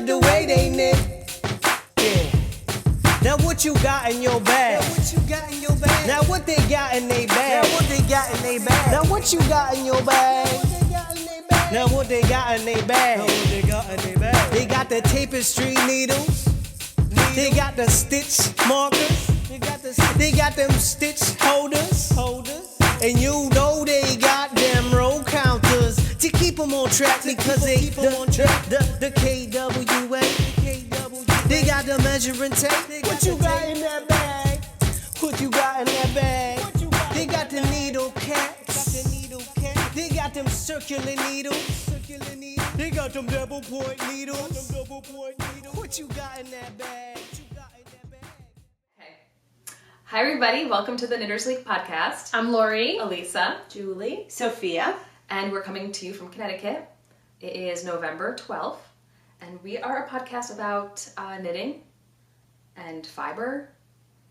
love the way they knit. Yeah. Now what you got in your bag? Now what they got in their bag? Now what you got in your bag? Now what they got in their bag? They got the tapestry needles. They got the stitch markers. They got them stitch holders. And you know they got them roll counters to keep them on track because they the KWA. They got the measuring tape. What you got in that bag? What you got in that bag? They got the needle caps. They got them circular needles. They got them double point needles. What you got in that bag? Hi everybody, welcome to the Knitters League podcast. I'm Lori. Elisa. Julie. Sophia. And we're coming to you from Connecticut. It is November 12th, and we are a podcast about knitting and fiber.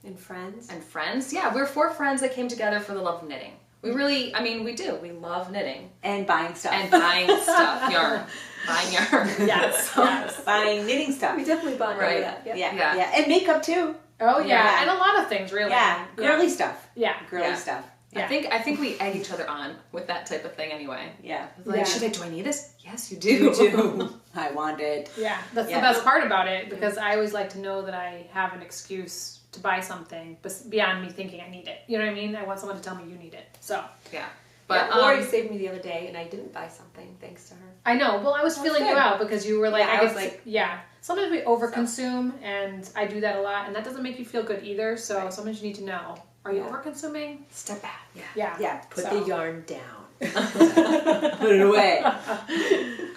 And friends. Yeah, we're four friends that came together for the love of knitting. We really, we do. We love knitting. And buying stuff. Yarn. Buying yarn. Yes, yes. Buying knitting stuff. We definitely bought Right. that. Yep. Yeah. And makeup too. Oh yeah. Yeah. And a lot of things really. Yeah. Girly stuff. Yeah. Girly stuff. Yeah. I think we egg each other on with that type of thing anyway. Yeah. Like, do I need this? Yes, you do. You do. I want it. Yeah. That's the best part about it because I always like to know that I have an excuse to buy something beyond me thinking I need it. You know what I mean? I want someone to tell me you need it. So. Yeah. But Lori saved me the other day, and I didn't buy something thanks to her. I know. Well, I was feeling you out because you were like, Yeah, Sometimes we overconsume, and I do that a lot, and that doesn't make you feel good either. So sometimes you need to know: are you overconsuming? Step back. Yeah. Put the yarn down. Put it away.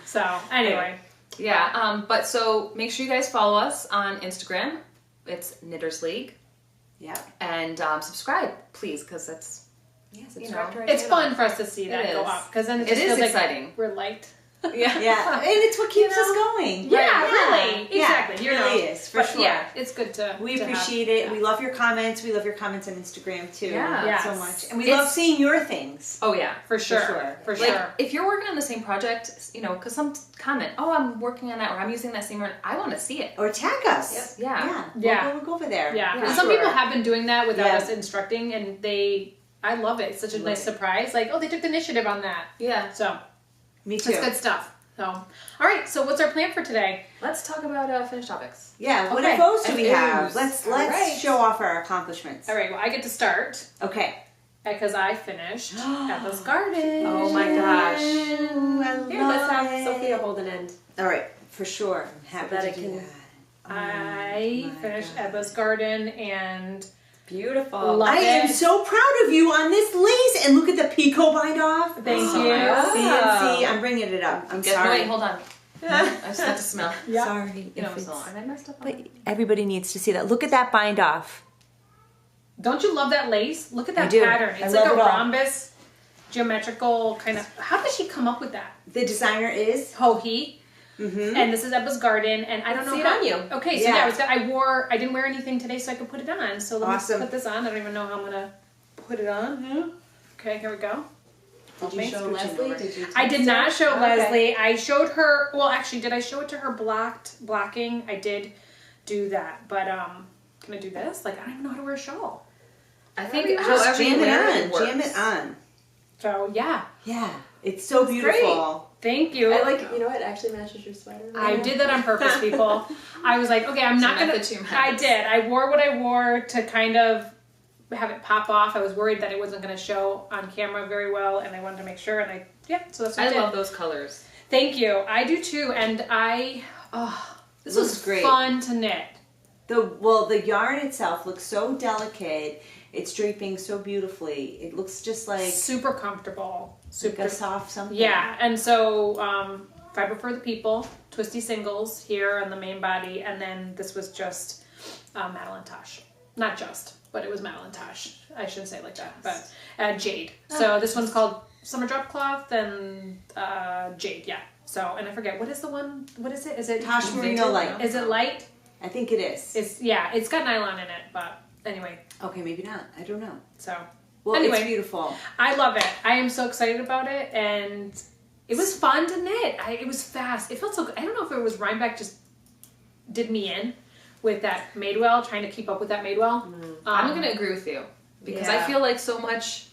So anyway. Yeah. But so make sure you guys follow us on Instagram. It's Knitters League. Yeah. And subscribe, please, because that's. Yeah, subscribe to our It's channel. fun for us to see that go up because then it just is feels exciting. like we're liked. Yeah. Yeah. And it's what keeps us going. Yeah, really. Yeah, Exactly. it really is, for sure. Yeah, it's good to We to appreciate have. it. Yeah. We love your comments. We love your comments on Instagram too. Yeah. Yes. So much. And we love seeing your things. Oh, yeah. For sure. For For Like, sure. if you're working on the same project, because some comment, oh, I'm working on that, or I'm using that same word, I want to see it. Or tag us. Yep. Yeah. Yeah. We'll go over there. Yeah. For And some sure. people have been doing that without Yeah. us instructing, and I love it. It's such a nice surprise. Like, oh, they took the initiative on that. Yeah. So, Me too. it's good stuff. So, all right. So, what's our plan for today? Let's talk about finished topics. Yeah, what Okay. FOs do we FOs. have? Let's right. show off our accomplishments. All right. Well, I get to start Okay. because I finished Emma's Garden. Oh my gosh. Ooh, I Here, let's love have it. Sophia hold an end. All right, for sure. I'm happy that to it do can- that. I my finished God. Emma's Garden and Beautiful. Love I am it. so proud of you on this lace. And look at the picot bind off. thank So you. nice. See, I'm bringing it up. I'm Get, sorry. Wait, hold on. I just have to smell. Yeah. Sorry. You know, if so it's- and I messed up on But everybody needs to see that. Look at that bind off. Don't you love that lace? Look at that I do. pattern. I It's love like a it all. rhombus, geometrical kind of. How did she come up with that? The designer is. Ho-He. Mm-hmm. And this is Emma's Garden, and I don't know see it how. on you. Okay, so Yeah. I didn't wear anything today, so I could put it on. So let Awesome. me put this on. I don't even know how I'm gonna put it on. Okay, here we go. Did you Thanks. show Leslie? Did you I did text not her? show Okay. Leslie. I showed her. Well, actually, did I show it to her blocking? I did do that, but can I do this? Like, I don't even know how to wear a shawl. I think Just however you jam it wear on. it works. Jam it on. So yeah, Yeah. It's so beautiful. thank you. I like, you know what, it actually matches your sweater. I did that on purpose, people. I was like, okay, I'm not gonna. method to your I madness. did. I wore what I wore to kind of have it pop off. I was worried that it wasn't going to show on camera very well, and I wanted to make sure. And so that's what I did. love those colors. Thank you. I do too. And this Looks was great. fun to knit. The yarn itself looks so delicate. It's draping so beautifully. It looks just like Super comfortable. like Super a soft something. Yeah, and so Fiber for the People, twisty singles here on the main body, and then this was just Madeline Tosh. Not just, but it was Madeline Tosh. I shouldn't say it like that, but Jade. So this one's called Summer Drop Cloth and Jade, yeah. So, and I forget, what is the one, what is it? Is it Tosh Merino Light. Is it light? I think it is. It's got nylon in it, but anyway, Okay, maybe not. I don't know. so. Well, Anyway. it's beautiful. I love it. I am so excited about it, and it was fun to knit. It was fast. It felt so good. I don't know if it was Rhinebeck just did me in with that Madewell, trying to keep up with that Madewell. I'm going to agree with you because I Yeah. feel like so much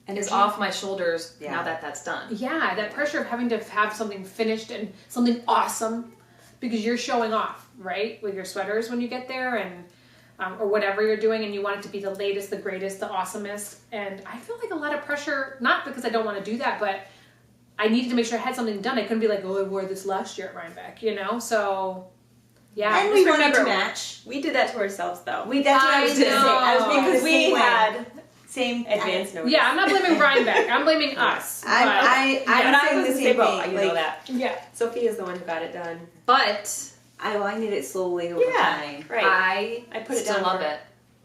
is off my shoulders now that that's done. Yeah, that pressure of having to have something finished and something awesome because you're showing off, right? With your sweaters when you get there and or whatever you're doing and you want it to be the latest, the greatest, the awesomest. And I feel like a lot of pressure, not because I don't want to do that, but I needed to make sure I had something done. I couldn't be like, oh, I wore this last year at Rhinebeck, you know? So, yeah. And we Just wanted to remember, match. We did that to ourselves, though. That's what I was going to say. I was know. making the Because we same way. had Same advance notice. Yeah, I'm not blaming Rhinebeck. I'm blaming us. I'm but- saying was the the same boat, thing. you know that. yeah. Sophia's the one who got it done. But I need it slowly over time. Right. I put it still down love for- it.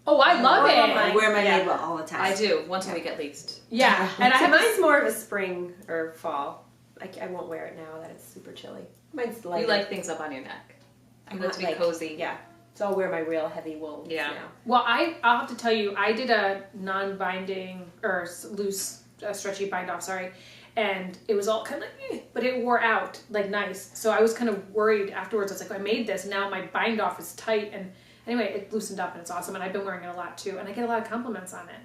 Oh, I love I love it. mine. I wear my Yeah. label all the time. I do, once a week at least. Yeah, and I have Mine's more of a spring or fall. I won't wear it now that it's super chilly. Mine's light. You like things up on your neck. You like to be like, cozy. Yeah. So I'll wear my real heavy wool Yeah. now. Well, I'll have to tell you, I did a non-binding or loose, stretchy bind-off, and it was all kind of like, but it wore out like nice. So I was kind of worried afterwards. I was like, I made this, now my bind-off is tight, and anyway, it loosened up and it's awesome, and I've been wearing it a lot too, and I get a lot of compliments on it.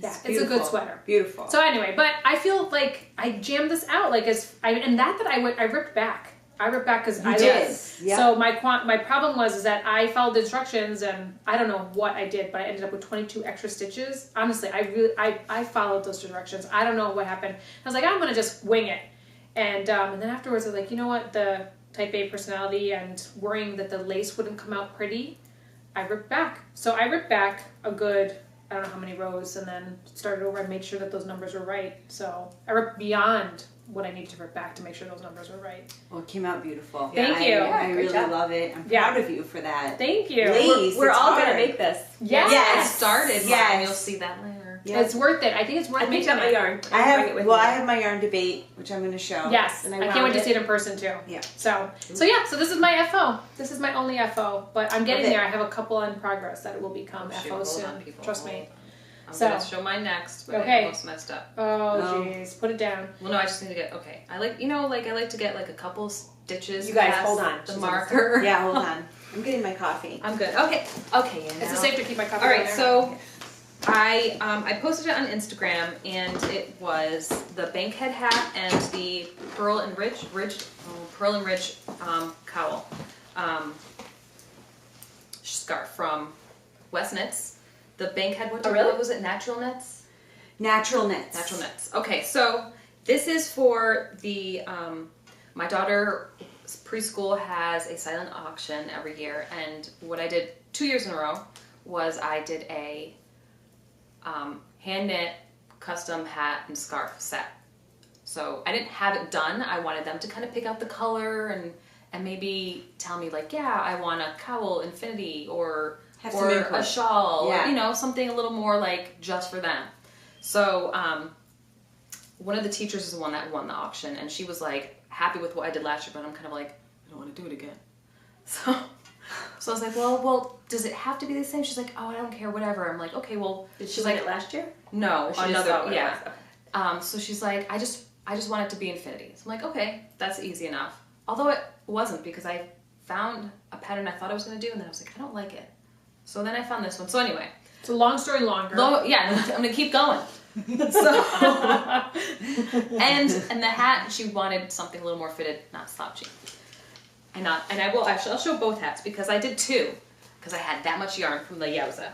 Yeah, it's a good beautiful. sweater. Beautiful. So anyway, but I feel like I jammed this out, like I ripped back. I ripped back because I did. Yeah. So my problem was that I followed the instructions and I don't know what I did, but I ended up with 22 extra stitches. Honestly, I followed those directions. I don't know what happened. I was like, I'm gonna just wing it, and then afterwards I was like, you know what, the Type A personality and worrying that the lace wouldn't come out pretty, I ripped back. So I ripped back a good, I don't know how many rows, and then started over and made sure that those numbers were right. So I ripped beyond what I needed to rip back to make sure those numbers were right. Well, it came out beautiful. Thank you. I good really job. love it. I'm Yeah. proud of you for that. Thank you. Lace, We're it's all hard. gonna make this. Yes. Yes. It started, Yes. and you'll see that later. Yeah. It's worth it. I think it's worth I making picked up my it. yarn. I Bring it with have me. I have my yarn debate, which I'm going to show. Yes, And I I can't wound wait to it. see it in person too. Yeah. So this is my FO. This is my only FO, but I'm getting Love it. there. I have a couple in progress that it will become Oh, shoot, FO hold soon. on, people. Trust me. I'm So- gonna show mine next, but Okay. I almost messed up. Oh Oh. jeez, put it down. Well, no, I just need to get, okay. I like to get like a couple stitches. You guys, past hold on. The She's marker. Yeah, hold on. I'm getting my coffee. I'm good. Okay. Okay. And Is it now- safe to keep my copy? All down right, there? so I posted it on Instagram, and it was the Bankhead hat and the Pearl and Ridge cowl scarf from West Knits. The Bankhead, what was it? Natural Knits. Natural knits. Natural Knits. Okay, so this is for the my daughter's preschool has a silent auction every year, and what I did 2 years in a row was I did a hand knit custom hat and scarf set. So I didn't have it done. I wanted them to kind of pick out the color and maybe tell me like, yeah, I want a cowl infinity or Have some input. a shawl, Yeah. or, you know, something a little more like just for them. So one of the teachers is the one that won the auction, and she was like happy with what I did last year, but I'm kind of like, I don't want to do it again. So I was like, well, does it have to be the same? She's like, oh, I don't care, whatever. I'm like, okay, well, Did she she's win like, it last year? no, Or she just saw what it was? So she's like, I just want it to be infinity. So I'm like, okay, that's easy enough. Although it wasn't, because I found a pattern I thought I was going to do, and then I was like, I don't like it. So then I found this one. So anyway, It's a long story longer. I'm going to keep going. So and the hat, she wanted something a little more fitted, not slouchy. I'll show both hats because I did two, because I had that much yarn from the Yowza,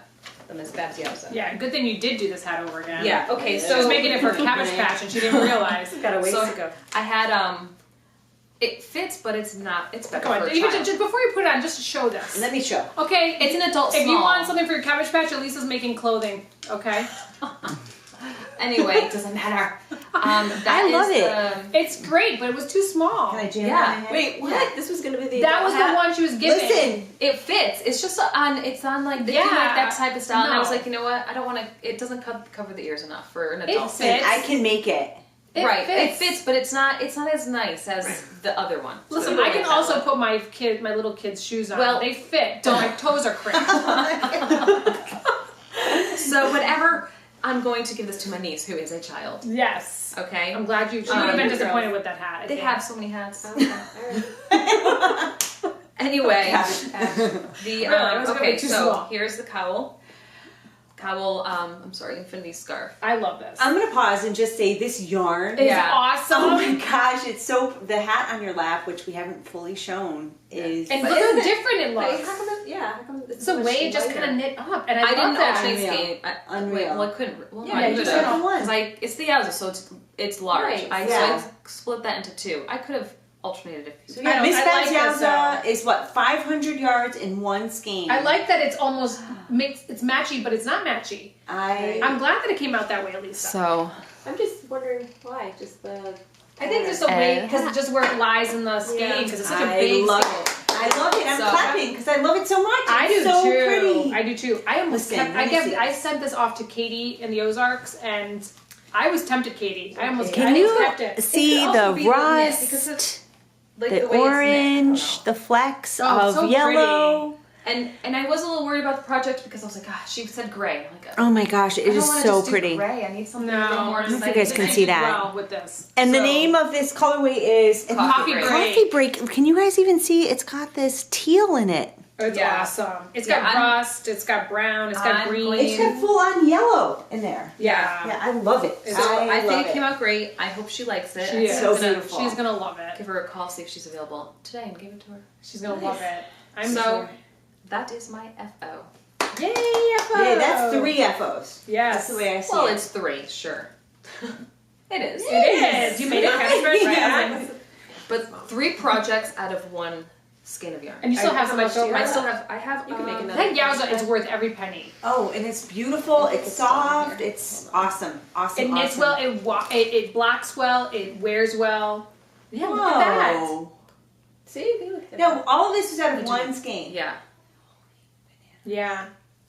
the Miss Babs Yowza. Yeah, good thing you did do this hat over again. Yeah. Okay. She So was making it for Cabbage Patch, and she didn't realize. Got a ways So to go. I had it fits, but it's not. It's better Come for on, a even child. just before you put it on, just to show this. Let me show. Okay, It's an adult if you small. want something for your Cabbage Patch, Elisa's making clothing. Okay, Anyway, it doesn't matter. I love it. it's great, but it was too small. Can I jam Yeah. it on my head? Wait, what? Yeah. This was gonna be the That was hat? the one she was giving. Listen. It fits. It's just it's on like they do Yeah. like that type of style, and I was No. like, you know what? I don't want to. It doesn't cover the ears enough for an It adult. fits. I can make it. It Right. fits. It fits, but it's not as nice as the other one. Listen, So I can that also one. put my little kid's shoes on. Well, they fit. My toes are cramped. So whatever. I'm going to give this to my niece, who is a child. Yes. Okay. I'm glad you. She would have been Girls. disappointed with that hat. I They think. have so many hats. Okay, all right. Anyway, Okay. the Really? It was gonna be okay, too so small. here's the cowl. I'm sorry, infinity scarf. I love this. I'm gonna pause and just say this yarn. It's Yeah. awesome. Oh my gosh, it's so the hat on your lap, which we haven't fully shown, is And But look how isn't it- different it Wait, looks. how come how come it's It's so a much way it just lighter? kind of knit up, and I, I love didn't that. alternate Unreal. skate. Unreal. Wait, well, I couldn't. Well, Yeah, I you could just had have. one. Because it's the Yowza, so it's large. Right, So yeah. I split that into two. I could have alternated a few. So I yeah, don't- Miss I Babs like this, Yowza is what 500 yards in one skein. I like that it's almost mixed. It's matchy, but it's not matchy. I'm glad that it came out that way, Lisa. So I'm just wondering why. Just the. I think just the way, because just where it lies in the skein, because it's such a I big love skein. it. I love it. I'm So- clapping because I love it so much. I do It's so too. pretty. I do too. I almost Listen, kept. let me see. I sent this off to Katie in the Ozarks, and I was tempted, Katie. I almost Can I you almost kept it. see It could also the be the knit, rust, because of, like, the way it's knit. I don't orange, know. the flecks Oh, of so yellow? And I was a little worried about the project because I was like, gosh, she said gray. I'm like, Oh my gosh, it I don't is wanna so just do pretty. Gray. I need something a little No, more. I don't know if you guys can I see did that. well with this. And the So- name of this colorway is Coffee break. Coffee Break. Can you guys even see? It's got this teal in it. It's Yeah. awesome. It's Yeah, got I'm- rust. It's got brown. It's got I'm green. going- It's got full on yellow in there. Yeah. Yeah, I love it. So So I love think it came out great. I hope she likes it. She I'm is. So gonna beautiful. She's gonna love it. Give her a call, see if she's available today, and give it to her. She's gonna love it. I'm So- sure. That is my FO. Yay, FO! Yeah, that's 3 FOs. Yes. That's the way I see Well, it. it's 3, sure. It is. It is. You made it catchphrase Yeah. right. But 3 projects out of 1 skein of yarn. And you still have How some much left do you over. I have? still have. I have. You can make I another. think Yowza is worth every penny. Oh, and it's beautiful. It's soft. It's awesome. Awesome. It knits awesome. well. It blocks well. It wears well. Yeah, look at that. Whoa. See, they look No, all of this was out of one skein. Yeah. Yeah.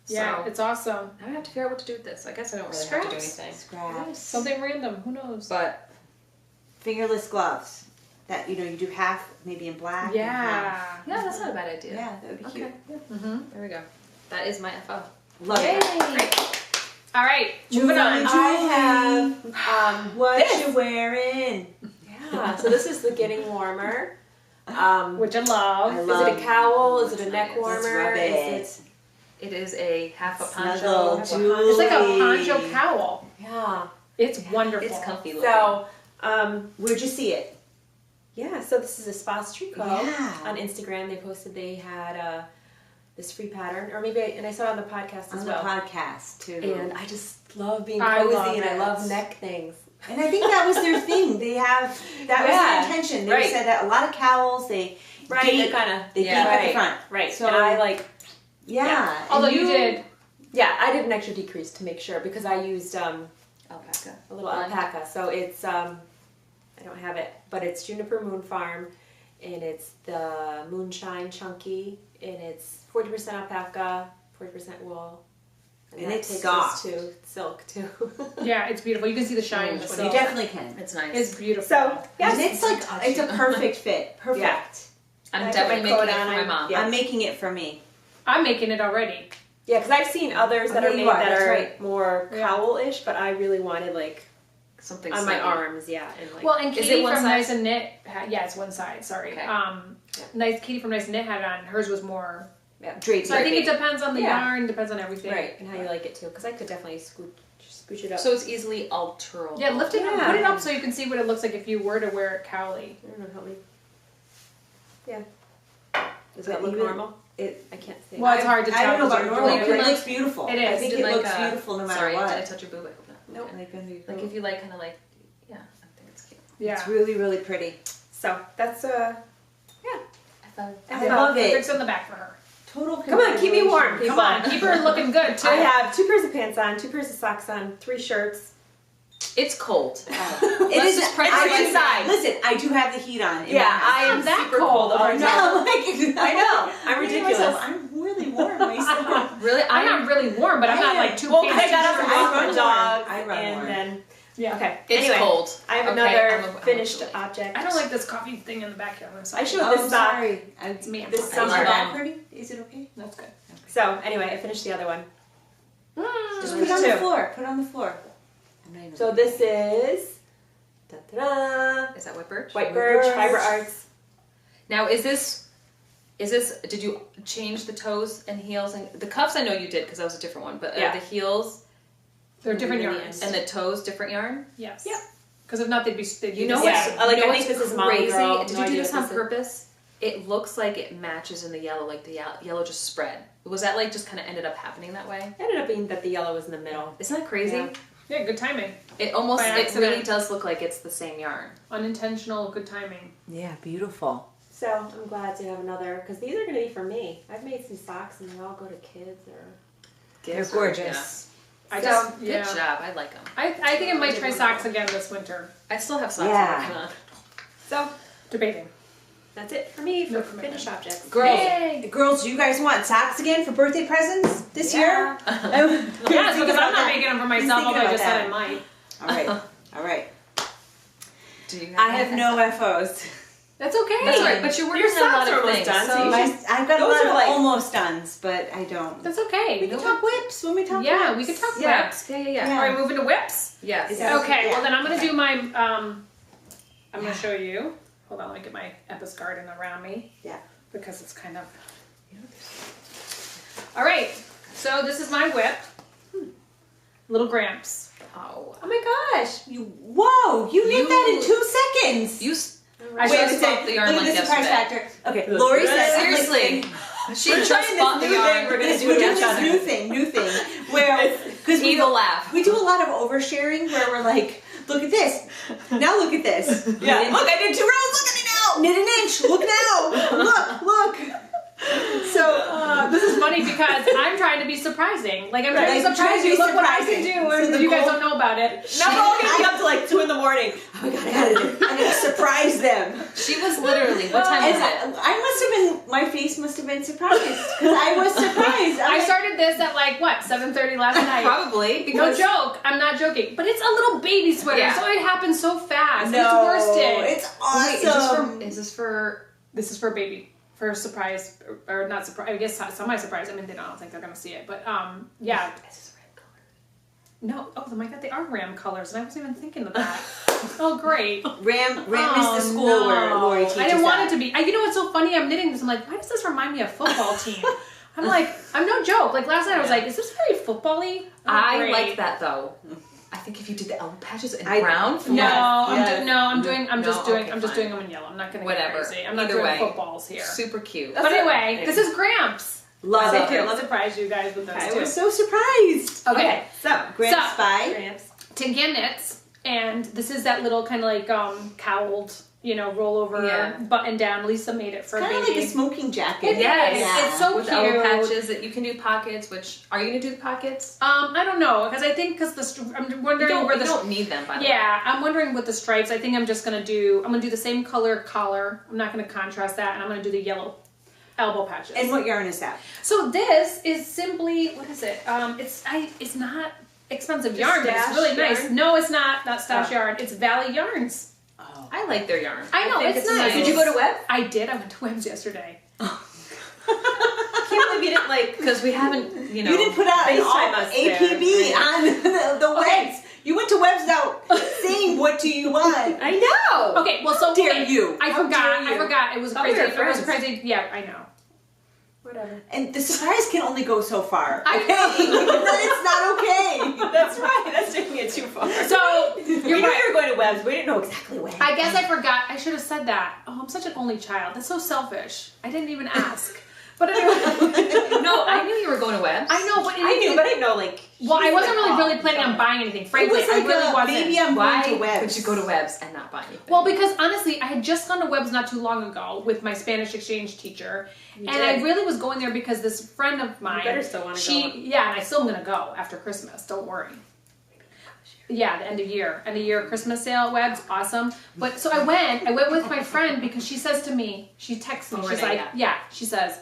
Yeah, So- it's awesome. Now I have to figure out what to do with this. I guess I don't really have to do Scraps. anything. Scraps. Something random. Who knows? But Fingerless gloves. That you do half maybe in black. and half- Yeah. yeah, that's not a bad idea. Yeah, that would be Okay. cute. Mm-hmm. There we go. That is my FO. Love Yay. it. All right. Moving on. I have What this. you wearing? Yeah. So this is the Getting Warmer. Which I love. I Is love- it a cowl? Is it a neck Let's warmer? rub it. Is it? It is a half a Snuggle, poncho. Julie. It's like a poncho cowl. Yeah. It's wonderful. It's comfy looking. So, Where'd you see it? yeah. So this is a Spa Street Co. Yeah. On Instagram. They posted they had this free pattern, or maybe and I saw it on the podcast On as the well. podcast too. And I just love being I cozy love and I it. love neck things. And I think that was their thing. They have that was Yeah, their intention. They right. said that a lot of cowls they Right. gape, They kind of they Yeah. gape at the right, front. right. So- and I like Yeah. and Although you did. yeah I did an extra decrease to make sure because I used Alpaca. a little alpaca. So it's I don't have it, but it's Juniper Moon Farm, and it's the Moonshine Chunky, and it's 40% alpaca, 40% wool, And that it's takes soft. us to silk too. Yeah, it's beautiful. You can see the shine in the You silk. definitely can. It's nice. It's beautiful. So yes, And it's like it's a perfect fit. Perfect. Yeah. I'm I definitely put my making it coat for on, my I'm- mom. yeah. I'm making it for me. I'm making it already. yeah, because I've seen others that Oh, are yeah, made you are, that that's are right. more Yeah. cowl-ish, but I really wanted like Something on my snuggy. arms, yeah, and like Well, and Is Katie it one from side? Nice and Knit, yeah, it's one side. Sorry. Okay. Nice. Katie from Nice and Knit had it on. Hers was more. Draped. So I think it depends on the Yeah. yarn, depends on everything. right, and how you like it too, because I could definitely scooch it up. So it's easily alterable. Yeah, lift it up, Yeah. put it up so you can see what it looks like if you were to wear it cowly. I don't know, help me. Yeah. Does But that look even- normal? It, I can't see. Well, it's hard to tell. I don't know about because normal, you're but it doing looks beautiful. It is. I think Did it like looks a- beautiful no matter Sorry, what. did I touch your boob? I hope not. Nope. Okay. Like if you like kind of like, yeah, I think it's cute. Yeah. It's really, really pretty. So that's I thought I love it. Fix on the back for her. Total. Come on, keep me warm, congratulations. people. Come on, keep her looking good too. I have 2 pairs of pants on, 2 pairs of socks on, 3 shirts. it's cold. It Let's is. just press I it do- inside. Listen, I do have the heat on. in Yeah, my house. I am Not that super cold. cold. Oh, No, like I know. I'm thinking to ridiculous. myself, I'm really warm myself. Really? I'm not really warm, but I'm not like too Well, because I fancy. got up and I walked run the dog, warm. I run and warm. then Yeah. okay. It's anyway, cold. I have Okay, another I'm finished chilly. object. I don't like this coffee thing in the backyard. I'm sorry. I showed Oh, this sock. sorry. It's me. I'm This sorry. summer. Is Summer. that pretty? Is it okay? That's good. So anyway, I finished the other one. Just Mm. put it on Two. the floor. Put it on the floor. I'm not even So looking. this is da-da-da, Is that White Birch? White Birch Birch. Fiber Arts. Now, is this Did you change the toes and heels and the cuffs? I know you did because that was a different one. But Yeah. the heels They're different Really yarns. and the toes different yarn. Yes. Yeah. Because if not, they'd be. You know Yeah. what's Like, you know I think what's this is Molly crazy? Girl. Did No you do idea this what on this is. purpose? It looks like it matches in the yellow, like the yellow just spread. Was that like just kind of ended up happening that way? It ended up being that the yellow was in the middle. Isn't that crazy? Yeah. Yeah, good timing. It almost By it really accident. does look like it's the same yarn. Unintentional, good timing. Yeah, beautiful. So I'm glad to have another because these are going to be for me. I've made some socks and they all go to kids or. They're gorgeous. I So, just, Good yeah. job. I like them. I think I might try socks again this winter. I still have socks Yeah. I'm working on. So Debating. that's it for me No for commitment. finish objects. Girls, Yay. girls, do you guys want socks again for birthday presents this year? Yes, because I'm not making them for myself, although I just said I it. might. All right, all right. Do you I have no FOs. That's okay. That's all right, but you're working Your on a lot socks of are almost things. done, so so you I've got a Those lot are of like- almost done's, but I don't. That's okay. We can talk whips when we talk Yeah, whips. we could talk yeah, whips. yeah. Yeah. Are we moving to whips? Yes. Yeah. Okay, Yeah. well then I'm gonna Okay. do my I'm gonna show you. Hold on, let me get my Epis garden around me. Yeah. Because it's kind of Alright, so this is my whip. Little Gramps. Oh. Oh my gosh! Whoa, you did that in 2 seconds. You. I Wait, showed just bought the yarn look like at the surprise yesterday. factor. Okay, Lori said Seriously. She We're just trying bought this the new yarn. thing. We're gonna gonna do do it this together. new thing, where because we Evil laugh. we do a lot of oversharing where we're like, look at this, now look at this. Yeah, look, I did 2 rows. Look at it now. Knit an inch. Look now. Look. So This is funny because I'm trying to be surprising. Like I'm trying Like, to surprise you. Look what I can do, So and the you guys goal- don't know about it. Now we're all gonna be up to like 2 in the morning. Oh my god! I gotta surprise them. She was literally. What time And is it? I must have been. My face must have been surprised because I was surprised. I started this at like what 7:30 last night. Probably No because joke. I'm not joking. But it's a little baby sweater, Yeah. so it happens so fast. No, It's worsted. it's Wait, awesome. is this for? This is for baby. For surprise, or not surprise. I guess semi-surprise. I mean, I don't think they're gonna see it, but yeah. Is this red color? No. Oh my God, they are ram colors, and I wasn't even thinking of that. Oh great. Ram Oh, is the school where no. Lori teaches I didn't want at. it to be. You know what's so funny? I'm knitting this. I'm like, why does this remind me of football team? I'm like, I'm no joke. Like last night, I was like, is this very football-y? Oh, I great. like that though. I think if you did the elbow patches in I- brown. No, Yes. I'm doing. I'm just No, doing. okay, I'm just fine. doing them in yellow. I'm not gonna Whatever. get crazy. I'm not Either doing way. footballs here. Super cute. But anyway, this is Gramps. Love So it. I'll surprise you guys with I those too. was so surprised. Okay. So Gramps So- by Gramps. Tingan Knits, and this is that little kind of like cowled, rollover Yeah. button down. Lisa made it for kind of baby. like a smoking jacket. It Yes, is. Yeah. It's so with cute. elbow patches that you can do pockets. Which are you gonna do the pockets? I don't know because I think I'm You wondering don't, where you the don't need them by the way. yeah, I'm wondering with the stripes. I think I'm gonna do the same color collar. I'm not gonna contrast that, and I'm gonna do the yellow elbow patches. And what yarn is that? So this is simply what is it? It's not expensive Just yarn, but it's Stash really nice. yarn? No, it's not Stash yarn. It's Valley Yarns. I like their yarn. I know think it's it's nice. nice. Did you go to Web? I did. I went to Webb's yesterday. I can't believe you didn't like. Because we haven't, You didn't put out an FaceTime us there. APB on the Okay. webs. You went to webs out saying, "What do you want?" I know. Okay, well, so dare okay, you? I How forgot. dare I you? forgot. It was Thought we crazy. were It was friends. crazy. Yeah, I know. Whatever. And the surprise can only go so far. I Okay, know. it's not okay. That's right. That's taking it too far. So we you're knew right. you were going to Webs. We didn't know exactly when. I guess I forgot. I should have said that. Oh, I'm such an only child. That's so selfish. I didn't even ask. But anyway, No, I knew you were going to Webs. I know, but I knew, but I didn't know like. Well, I she's wasn't like, really oh, planning on God. buying anything. It Frankly, was like I really wasn't. baby, I'm Why going to webs. would you go to Webs and not buy anything? Well, because honestly, I had just gone to Webb's not too long ago with my Spanish exchange teacher, and I did. really was going there because this friend of mine. better still wanna go. Yeah, and I still am gonna go after Christmas. Don't worry. Yeah, the end of year Christmas sale at Webb's, awesome. But so I went with my friend because she says to me, she texts me, Oh, she's Renee, like, yeah, she says,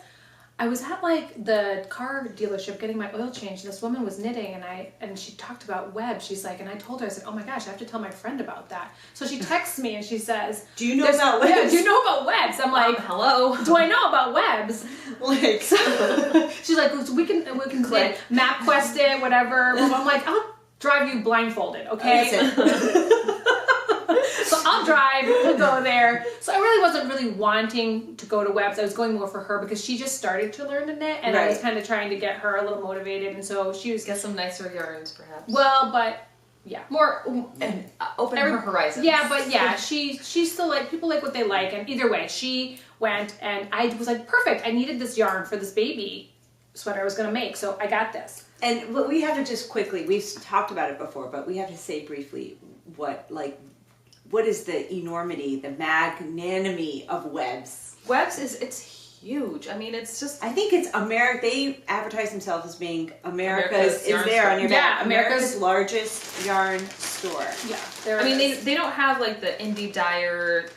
I was at like the car dealership getting my oil changed, and this woman was knitting, and she talked about Web. She's like, and I told her, I said, oh my gosh, I have to tell my friend about that. So she texts me and she says, Do you know "There's- about yeah, webs? do you know about Webs? I'm like, hello. do I know about Webs? Like, She's like, so we can Click. MapQuest it, whatever. But I'm like, I'll drive you blindfolded, okay? listen, So I'll drive, we'll go there. So I really wasn't really wanting to go to Webb's. I was going more for her because she just started to learn to knit, and I was Right. kind of trying to get her a little motivated. And so she was Get some nicer yarns, perhaps. well, but yeah, more. And open Every- her horizons. Yeah, but yeah, she's still like, people like what they like, and either way, she went, and I was like, perfect. I needed this yarn for this baby sweater I was gonna make, so I got this. And what we have to just quickly, we've talked about it before, but we have to say briefly what is the enormity, the magnanimity of Webb's? Webb's it's huge. I mean, it's just I think it's America. They advertise themselves as being America's America's is yarn there store. on your Yeah, back. America's largest yarn store. Yeah, there I mean, it is. they don't have like the indie dyer.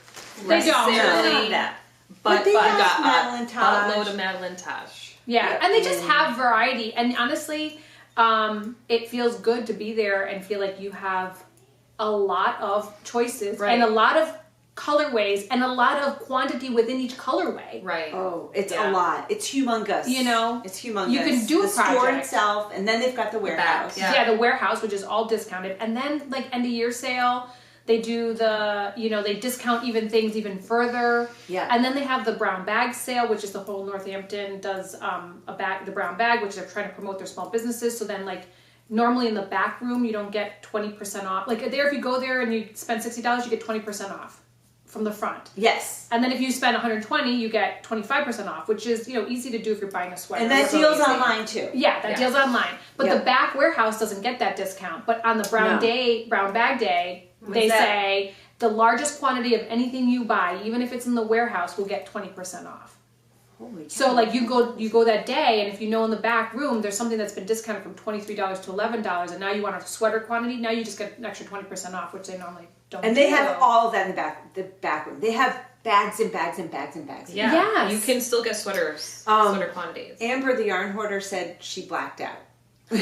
They don't. necessarily, No. that. But they have got Madeline a Taj. load of Madeline Taj. Yeah, Yep. and they just have variety. And honestly, it feels good to be there and feel like you have a lot of choices Right. and a lot of colorways and a lot of quantity within each colorway. Right. Oh, it's Yeah. a lot. It's humongous. You know, it's humongous. you can do a the store project. itself, and then they've got the warehouse. Yeah. Yeah, the warehouse, which is all discounted. And then, like, end of year sale, they do they discount even things even further. Yeah. And then they have the brown bag sale, which is the whole Northampton does the brown bag, which they're trying to promote their small businesses. So then, like, normally in the back room, you don't get 20% off. Like, there, if you go there and you spend $60, you get 20% off from the front. Yes. And then if you spend $120, you get 25% off, which is, easy to do if you're buying a sweater. And that So deal's easy. online too. Yeah, that Yeah. deal's online. But Yeah. the back warehouse doesn't get that discount. But on the brown bag day, they that? say the largest quantity of anything you buy, even if it's in the warehouse, will get 20% off. Holy cow. So like you go that day, and if you know in the back room there's something that's been discounted from $23 to $11, and now you want a sweater quantity, now you just get an extra 20% off, which they normally don't. And they do. have all of that in the back room. They have bags and bags and bags and bags. Yeah. Yes. You can still get sweaters. Um, Sweater quantities. Amber, the yarn hoarder, said she blacked out.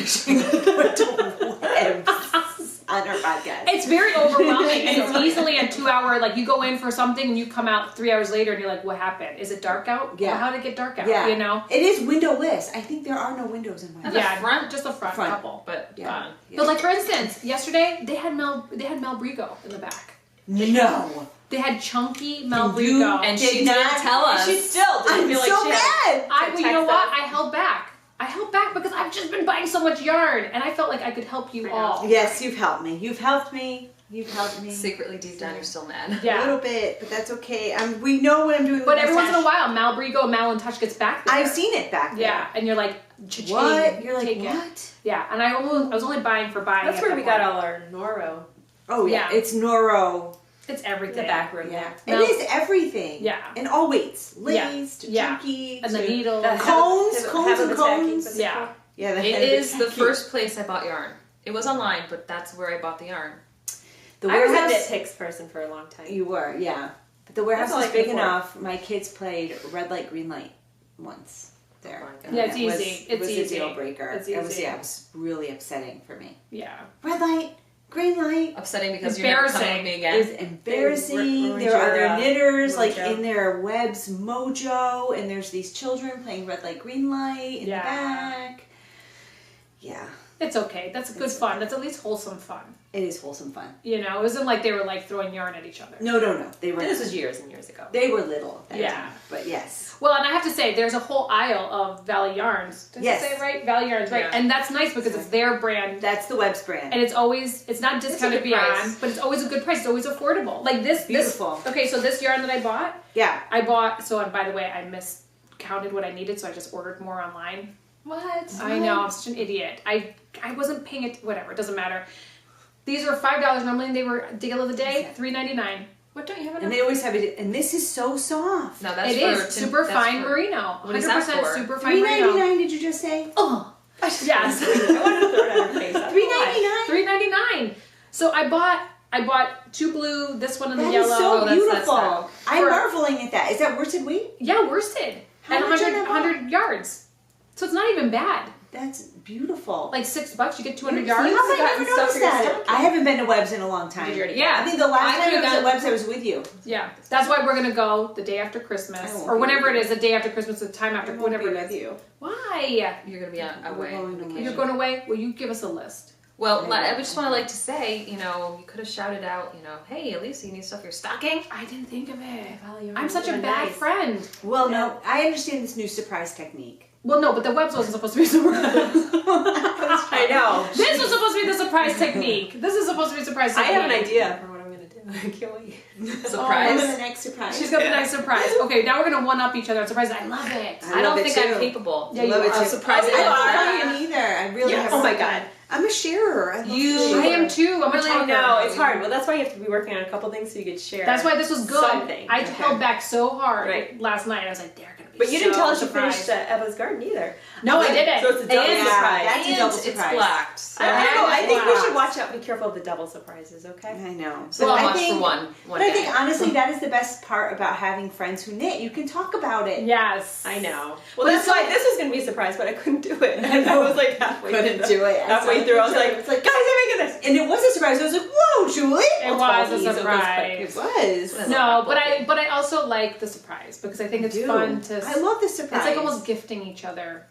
She went to Webb's on her podcast. It's very overwhelming, and it's easily a 2-hour. Like you go in for something, and you come out 3 hours later, and you're like, "What happened? Is it dark out? Yeah. Well, how did it get dark out? Yeah. You know." It is windowless. I think there are no windows in Webb's. The Yeah, front? just the front Front. couple. But Yeah. But like for instance, yesterday they had Mel Brigo in the back. No. They had chunky Mel And you Brigo. and Did she not- didn't tell us. She still didn't I'm feel like so she had mad. you know text what? us. I held back. I held back because I've just been buying so much yarn, and I felt like I could help you I know. all. Yes, you've helped me. You've helped me. You've helped me. Secretly deep down, you're still mad. Yeah. A little bit, but that's okay. We know what I'm doing. But with every my once in a stash. while, Mal Brigo and Madeline Touch gets back there. I've seen it back there. Yeah, and you're like, cha-ching, What? You're like, take it. what? Yeah, and I was only buying for buying. That's at where that we got point. all our Noro. Oh yeah, Yeah. it's Noro. It's The everything. back room. Yeah, No. it is everything. Yeah. and all weights, Yeah. lace to Yeah. chunky And the to needles. cones, Have a- cones have a and tacky, cones. but- Yeah. Yeah, the It head is the tacky. first place I bought yarn. It was online, but that's where I bought the yarn. The I was a warehouse. nitpicks person for a long time. You were, yeah. But the warehouse That's all is I big can afford. enough. My kids played red light, green light once there. Oh my God. And Yeah, it's it was- easy. It was It's a easy. deal breaker. It's It was, easy. yeah, it was really upsetting for me. Yeah. Red light, green light. Upsetting because you're never coming with me It again. was embarrassing. ruined There are your, other knitters like mojo. in their Webb's mojo, and there's these children playing red light, green light in Yeah. the back. Yeah, It's okay. That's good It's fun. That's at least wholesome fun. it is wholesome fun. You know, it wasn't like they were like throwing yarn at each other. No, they were. This was years and years ago. They were little. At that Yeah. time, but yes. Well, and I have to say, there's a whole aisle of Valley Yarns. Did Yes. I say it right? Valley Yarns, right? Yeah. And that's nice because it's their brand. That's the Webb's brand. And it's not discounted good beyond, price. but it's always a good price. It's always affordable. Like this, Beautiful. Okay, so this yarn that I bought, Yeah. and by the way, I miscounted what I needed, so I just ordered more online. What? I know, I'm such an idiot. I wasn't paying it. Whatever, it doesn't matter. These are $5 normally, and they were deal of the day, $3.99. What don't you have And enough? they always have it. And this is so soft. No, that's It for is super that's fine for- merino. What is that 100% for? super fine merino. $3.99. Did you just say? Oh, yes. I wanted to throw it at her face. $3.99. $3.99. So I bought two blue, this one in the That yellow. is so that's beautiful. that. I'm For- marveling at that. Is that worsted weight? Yeah, worsted. How And much 100, are they? 100 yards. So it's not even bad. That's beautiful. Like $6, you get 200 How yards. have I got never stuff noticed for your that? stocking. I haven't been to Webb's in a long time. Did you already- Yeah. I think the last I time I could've was at gone- Webb's, I was with you. Yeah, that's why we're gonna go the day after I Christmas, won't or be whenever with it is, the day after Christmas, the time after, whenever it is. you. Why? You're gonna be on We're away. going on away. vacation. You're going away? Well, you give us a list. Well, I would just want to like to say, you could have shouted out, hey, Elisa, you need stuff for your stocking. I didn't think of it. Well, you're I'm such a really bad nice. friend. Well, no, I understand this new surprise technique. Well, no, but the webs wasn't supposed to be a surprise. I know. This was supposed to be the surprise technique. This is supposed to be a surprise I technique. have an idea for what I'm gonna do. I can't wait. Surprise. What's the next surprise? She's got the nice surprise. Okay, now we're gonna one up each other on surprise. I love it. I love don't it think I'm too. capable. Yeah, you love it are. too. Surprising. I You don't are. find it either. I really Yes. have. Oh my something. God. I'm a sharer. I love You- to share. I am too. I'm a Really, talker. no, it's hard. Well, that's why you have to be working on a couple things so you could share. That's why this was good. Something. I Okay. held back so hard Right. last night. I was like, they're gonna be But you didn't so tell us you surprised. finished Eva's Garden either. No, I didn't. So it's a double Yeah, surprise. that's a And double it's surprise. blacked. So I don't know. I think we Wow. should watch out. Be careful of the double surprises, okay? I know. so But I much think- for one But I day. think honestly, that is the best part about having friends who knit. You can talk about it. Yes. I know. Well, But that's it's why like- this was gonna be a surprise, but I couldn't do it. And I was like halfway Couldn't through do it. Halfway through, I was like, it's like, guys, I'm making this. and it was a surprise. I was like, whoa, Julie. It was a It surprise. was. No, but I also like the surprise because I think it's fun to. I love the surprise. It's like almost gifting each other.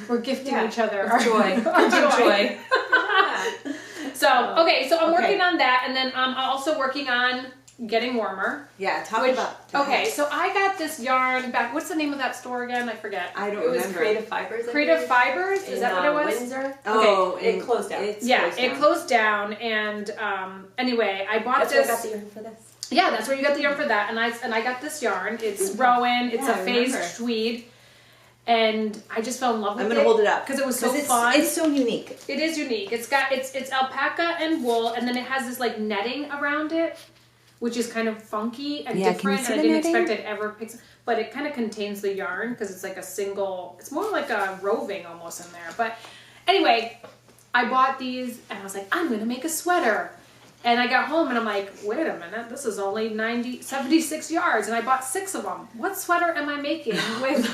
We're gifting Yeah. each other Of joy. our Of joy. Yeah. So okay, so I'm Okay. working on that, and then I'm also working on getting warmer. Yeah, talk Which, about. okay, so I got this yarn back. What's the name of that store again? I forget. I don't It was remember. Creative Fibers. I Creative believe, Fibers. Is in, that what it was? Windsor. Oh, Okay, it and closed down. It's Yeah, closed it down. closed down, and anyway, I bought That's where I this. got the yarn for this. Yeah, that's where you got the yarn for that, and I got this yarn. It's Rowan. It's Yeah, a I phased remember. tweed, and I just fell in love with I'm it. gonna hold it up because it was so it's, fun. It's so unique. It is unique. It's got it's alpaca and wool, and then it has this like netting around it, which is kind of funky and Yeah, can you different. see And I the didn't netting? expect it ever picks, but it kind of contains the yarn because it's like a single. It's more like a roving almost in there. But anyway, I bought these and I was like, I'm gonna make a sweater. And I got home and I'm like, wait a minute, this is only 76 yards, and I bought 6 of them. What sweater am I making with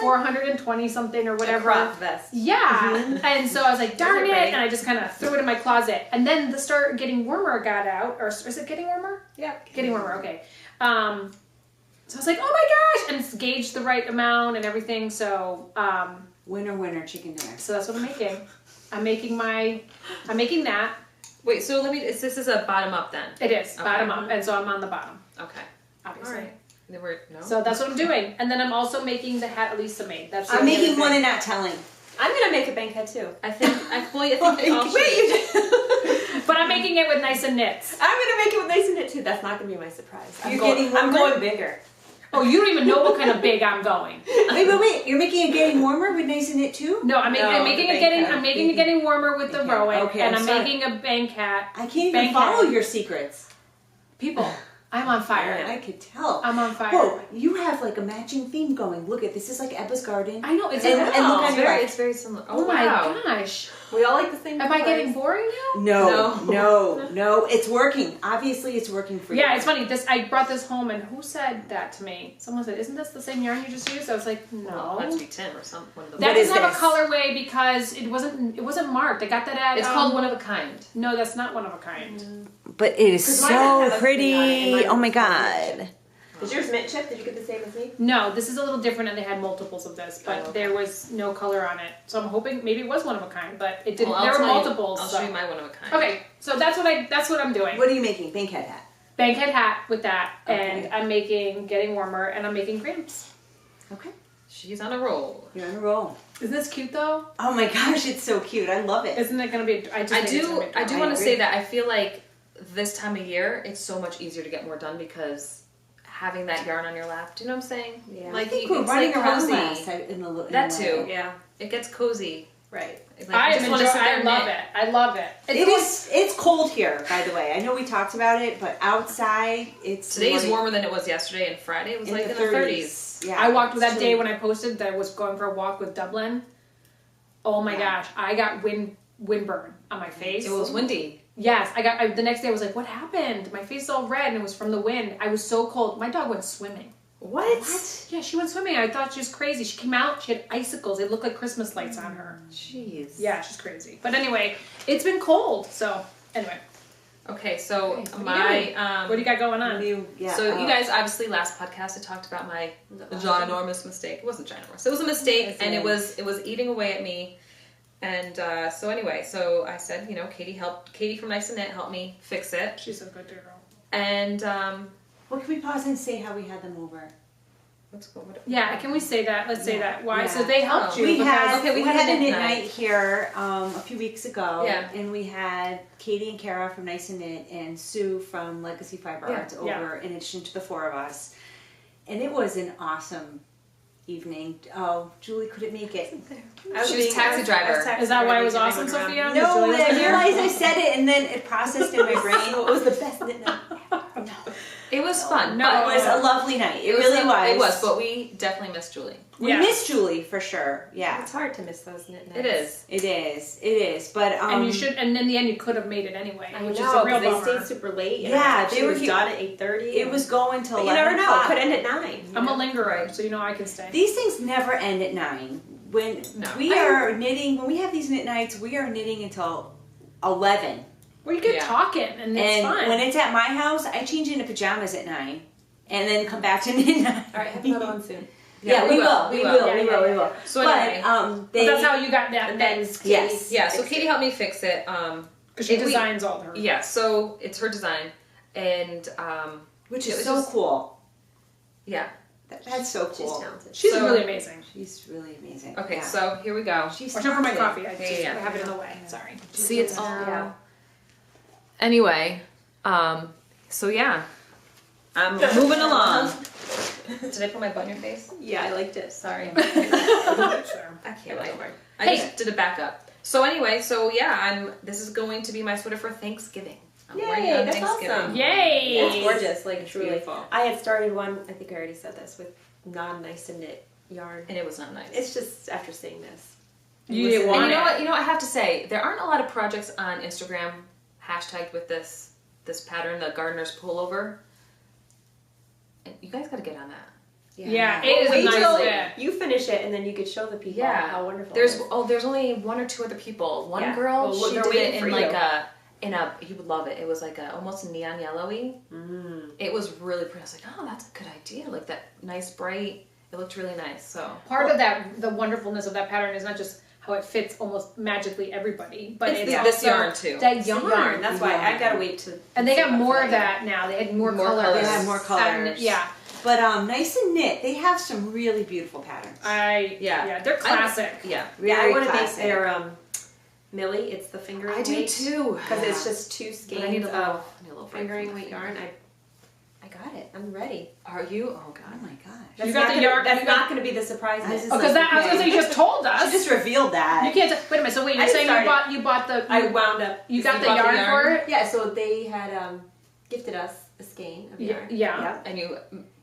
420 something or A whatever? crop vest. Yeah. And so I was like, darn Is it it. raining? And I just kind of threw it in my closet. And then the start getting warmer got out. Or is it getting warmer? Yeah. Getting warmer, okay. So I was like, oh my gosh. And it's gauged the right amount and everything. So Winner, chicken dinner. so that's what I'm making. I'm making that. Wait, so this is a bottom up then? It is, Okay. bottom up. And so I'm on the bottom, Okay. obviously. Alright. No? So that's what I'm doing. And then I'm also making the hat Elisa made. That's the I'm only making other one thing. and not telling. I'm gonna make a bank head too. I think they all should. Wait, you did. But I'm making it with nice and knits. I'm gonna make it with nice and knit too. That's not gonna be my surprise. You're getting I'm warmer? going bigger. Oh, you don't even know what kind of big I'm going. Wait. You're making it getting warmer with nice and knit too? No, I'm making No, I'm making the it getting bank hat. I'm making it getting warmer with the Okay. rowing, Okay, and I'm I'm sorry. making a bank hat. I can't even Bank follow hat. your secrets. People, I'm on fire. I could tell. I'm on fire. Whoa, you have like a matching theme going. Look at this is like Ebba's garden. I know it's And- a and look wow. on your left. It's very similar. Oh my gosh! We all like the same. Am I colors. getting boring now? No. It's working. Obviously, it's working for you. Yeah, it's funny. I brought this home, and who said that to me? Someone said, "Isn't this the same yarn you just used?" I was like, No, "No." it has to be Tim or some one of those. That What is doesn't have a this? colorway because it wasn't marked. I got that at. It's called one of a kind. No, that's not one of a kind. But it is 'Cause mine doesn't have a thing on it, and mine Oh my is called god. mint chip. Is yours mint chip? Did you get the same as me? No, this is a little different, and they had multiples of this, but Oh, okay. there was no color on it. So I'm hoping maybe it was one of a kind, but it didn't. Well, I'll there were tell you- multiples. I'll so. show you my one of a kind. Okay, so that's what I'm doing. What are you making? Bankhead hat. Bankhead hat with that, Okay. and I'm making getting warmer, and I'm making cramps. Okay. She's on a roll. You're on a roll. Isn't this cute though? Oh my gosh, it's so cute. I love it. Isn't it gonna be? I just I think it's gonna do. be I do adorable. want to agree. say that I feel like this time of year it's so much easier to get more done because having that yarn on your lap. Do you know what I'm saying? Yeah. I Like think you, we're it's running like around cozy. last in a little. That too. Yeah. It gets cozy. Right. Like, I you am just wanna enjoy- sit there I and love knit. it. I love it. It's cold here, by the way. I know we talked about it, but outside it's Today is like warmer than it was yesterday, and Friday it was in like the in the 30s. 30s. Yeah, I walked it's that day chilly. when I posted that I was going for a walk with Dublin. Oh my gosh, I got windburn on my face. It was windy. Yes, the next day I was like, what happened? My face is all red and it was from the wind. I was so cold. My dog went swimming. What? Yeah, she went swimming. I thought she was crazy. She came out, she had icicles. They looked like Christmas lights on her. Jeez. Yeah, she's crazy. But anyway, it's been cold. So, anyway, Okay, so Okay, what are you my what do you got going on? So you guys obviously last podcast I talked about my ginormous mistake. It wasn't ginormous. It was a mistake, and it was eating away at me And so anyway, so I said, you know, Katie from Nice and Knit helped me fix it. She's so good, girl. And Well, can we pause and say how we had them over? let's go. Yeah, can we say that? Let's say that. Why? Yeah. So they helped you. We because- had okay, we we had had a a knit knit night. night here a few weeks ago. Yeah. And we had Katie and Kara from Nice and Knit and Sue from Legacy Fiber Yeah. Arts over, in addition to the four of us. And it was an awesome evening. Oh, Julie couldn't make it. She was taxi driver. Is that why it was awesome, Sophia? No, Julie was I there? realized I said it and then it processed in my brain. It was the best knit night. It was fun. No. but It was a lovely night. It was really a- was. It was, but we definitely missed Julie. We Yeah. miss Julie for sure. Yeah, It's hard to miss those knit nights. It is. it is. It is. But And you should, and in the end, you could have made it anyway, I which know, is a real 'cause they bummer. stayed super late. And Yeah, she they were was here- done at 8:30. It was going till But you 11 never know. It o'clock. could end at 9. I'm a lingerer, so you know I can stay. These things never end at 9. When No. we are knitting, when we have these knit nights, we are knitting until 11. Well, you get Yeah. talking, and it's And fun. when it's at my house, I change into pajamas at 9, and then come back to knit night. All right, have another one soon. Yeah, we will. We will. Yeah, We yeah, will. We yeah. will. So But anyway. But they. that's how you got that. And then Yes. Yeah, so fixed Katie it. helped me fix it. Because she we- designs all her. Yeah, so it's her design, and Which it is was so just- cool. yeah. That's so She's cool. talented. She's So- really amazing. She's really amazing. Okay, Yeah. so here we go. She's Watch out for my talented. coffee. I Yeah, just yeah. have it in the way. Sorry. See, it's all. Yeah. Anyway, so yeah, I'm moving along. Did I put my butt in your face? Yeah, I liked it. Sorry. Sure. I can't wait. I just did a backup. So anyway, so yeah, this is going to be my sweater for Thanksgiving. I'm wearing it Yay, on that's Thanksgiving. awesome. Yay! It's gorgeous, like truly. beautiful. I had started one, I think I already said this, with non-nice and knit yarn. And it was not nice. It's just after seeing this. You didn't And want you know it. what? You know, I have to say there aren't a lot of projects on Instagram hashtagged with this pattern, the gardener's pullover. And you guys got to get on that. Yeah, it is a Wait nice till fit. you finish it and then you could show the people how wonderful There's it is. there's only one or two other people. One Yeah. girl, Well, she they're did it waiting in for like you. you would love it. It was like a almost neon yellowy. It was really pretty. I was like, oh, that's a good idea. Like that nice bright. It looked really nice. So Part of that, the wonderfulness of that pattern is not just how it fits almost magically everybody, but it's this also yarn, too. That It's yarn. the yarn. That's why I gotta wait to. And they see got what more for of that now. They had more, More colors. colors. They had more colors. And, yeah, But Nice and Knit, they have some really beautiful patterns. they're classic. yeah, Yeah, I Very want to make classic. their Millie. It's the fingering I do weight. too. Because it's just two But skeins I need a little, of I need a little break fingering from my weight finger. yarn. I got it. I'm ready. Are you? Oh Oh god. my gosh. That's You got not the gonna, yarn- That's you got- not going to be the surprise. This is bit. Oh, because I was gonna say you just told us. She just revealed that. You can't. Wait a minute. So wait, I you're just saying started. you bought the I wound up. you got the bought the yarn, yarn? for it? Yeah, so they had gifted us a skein of yarn. Yeah. Yep. And you.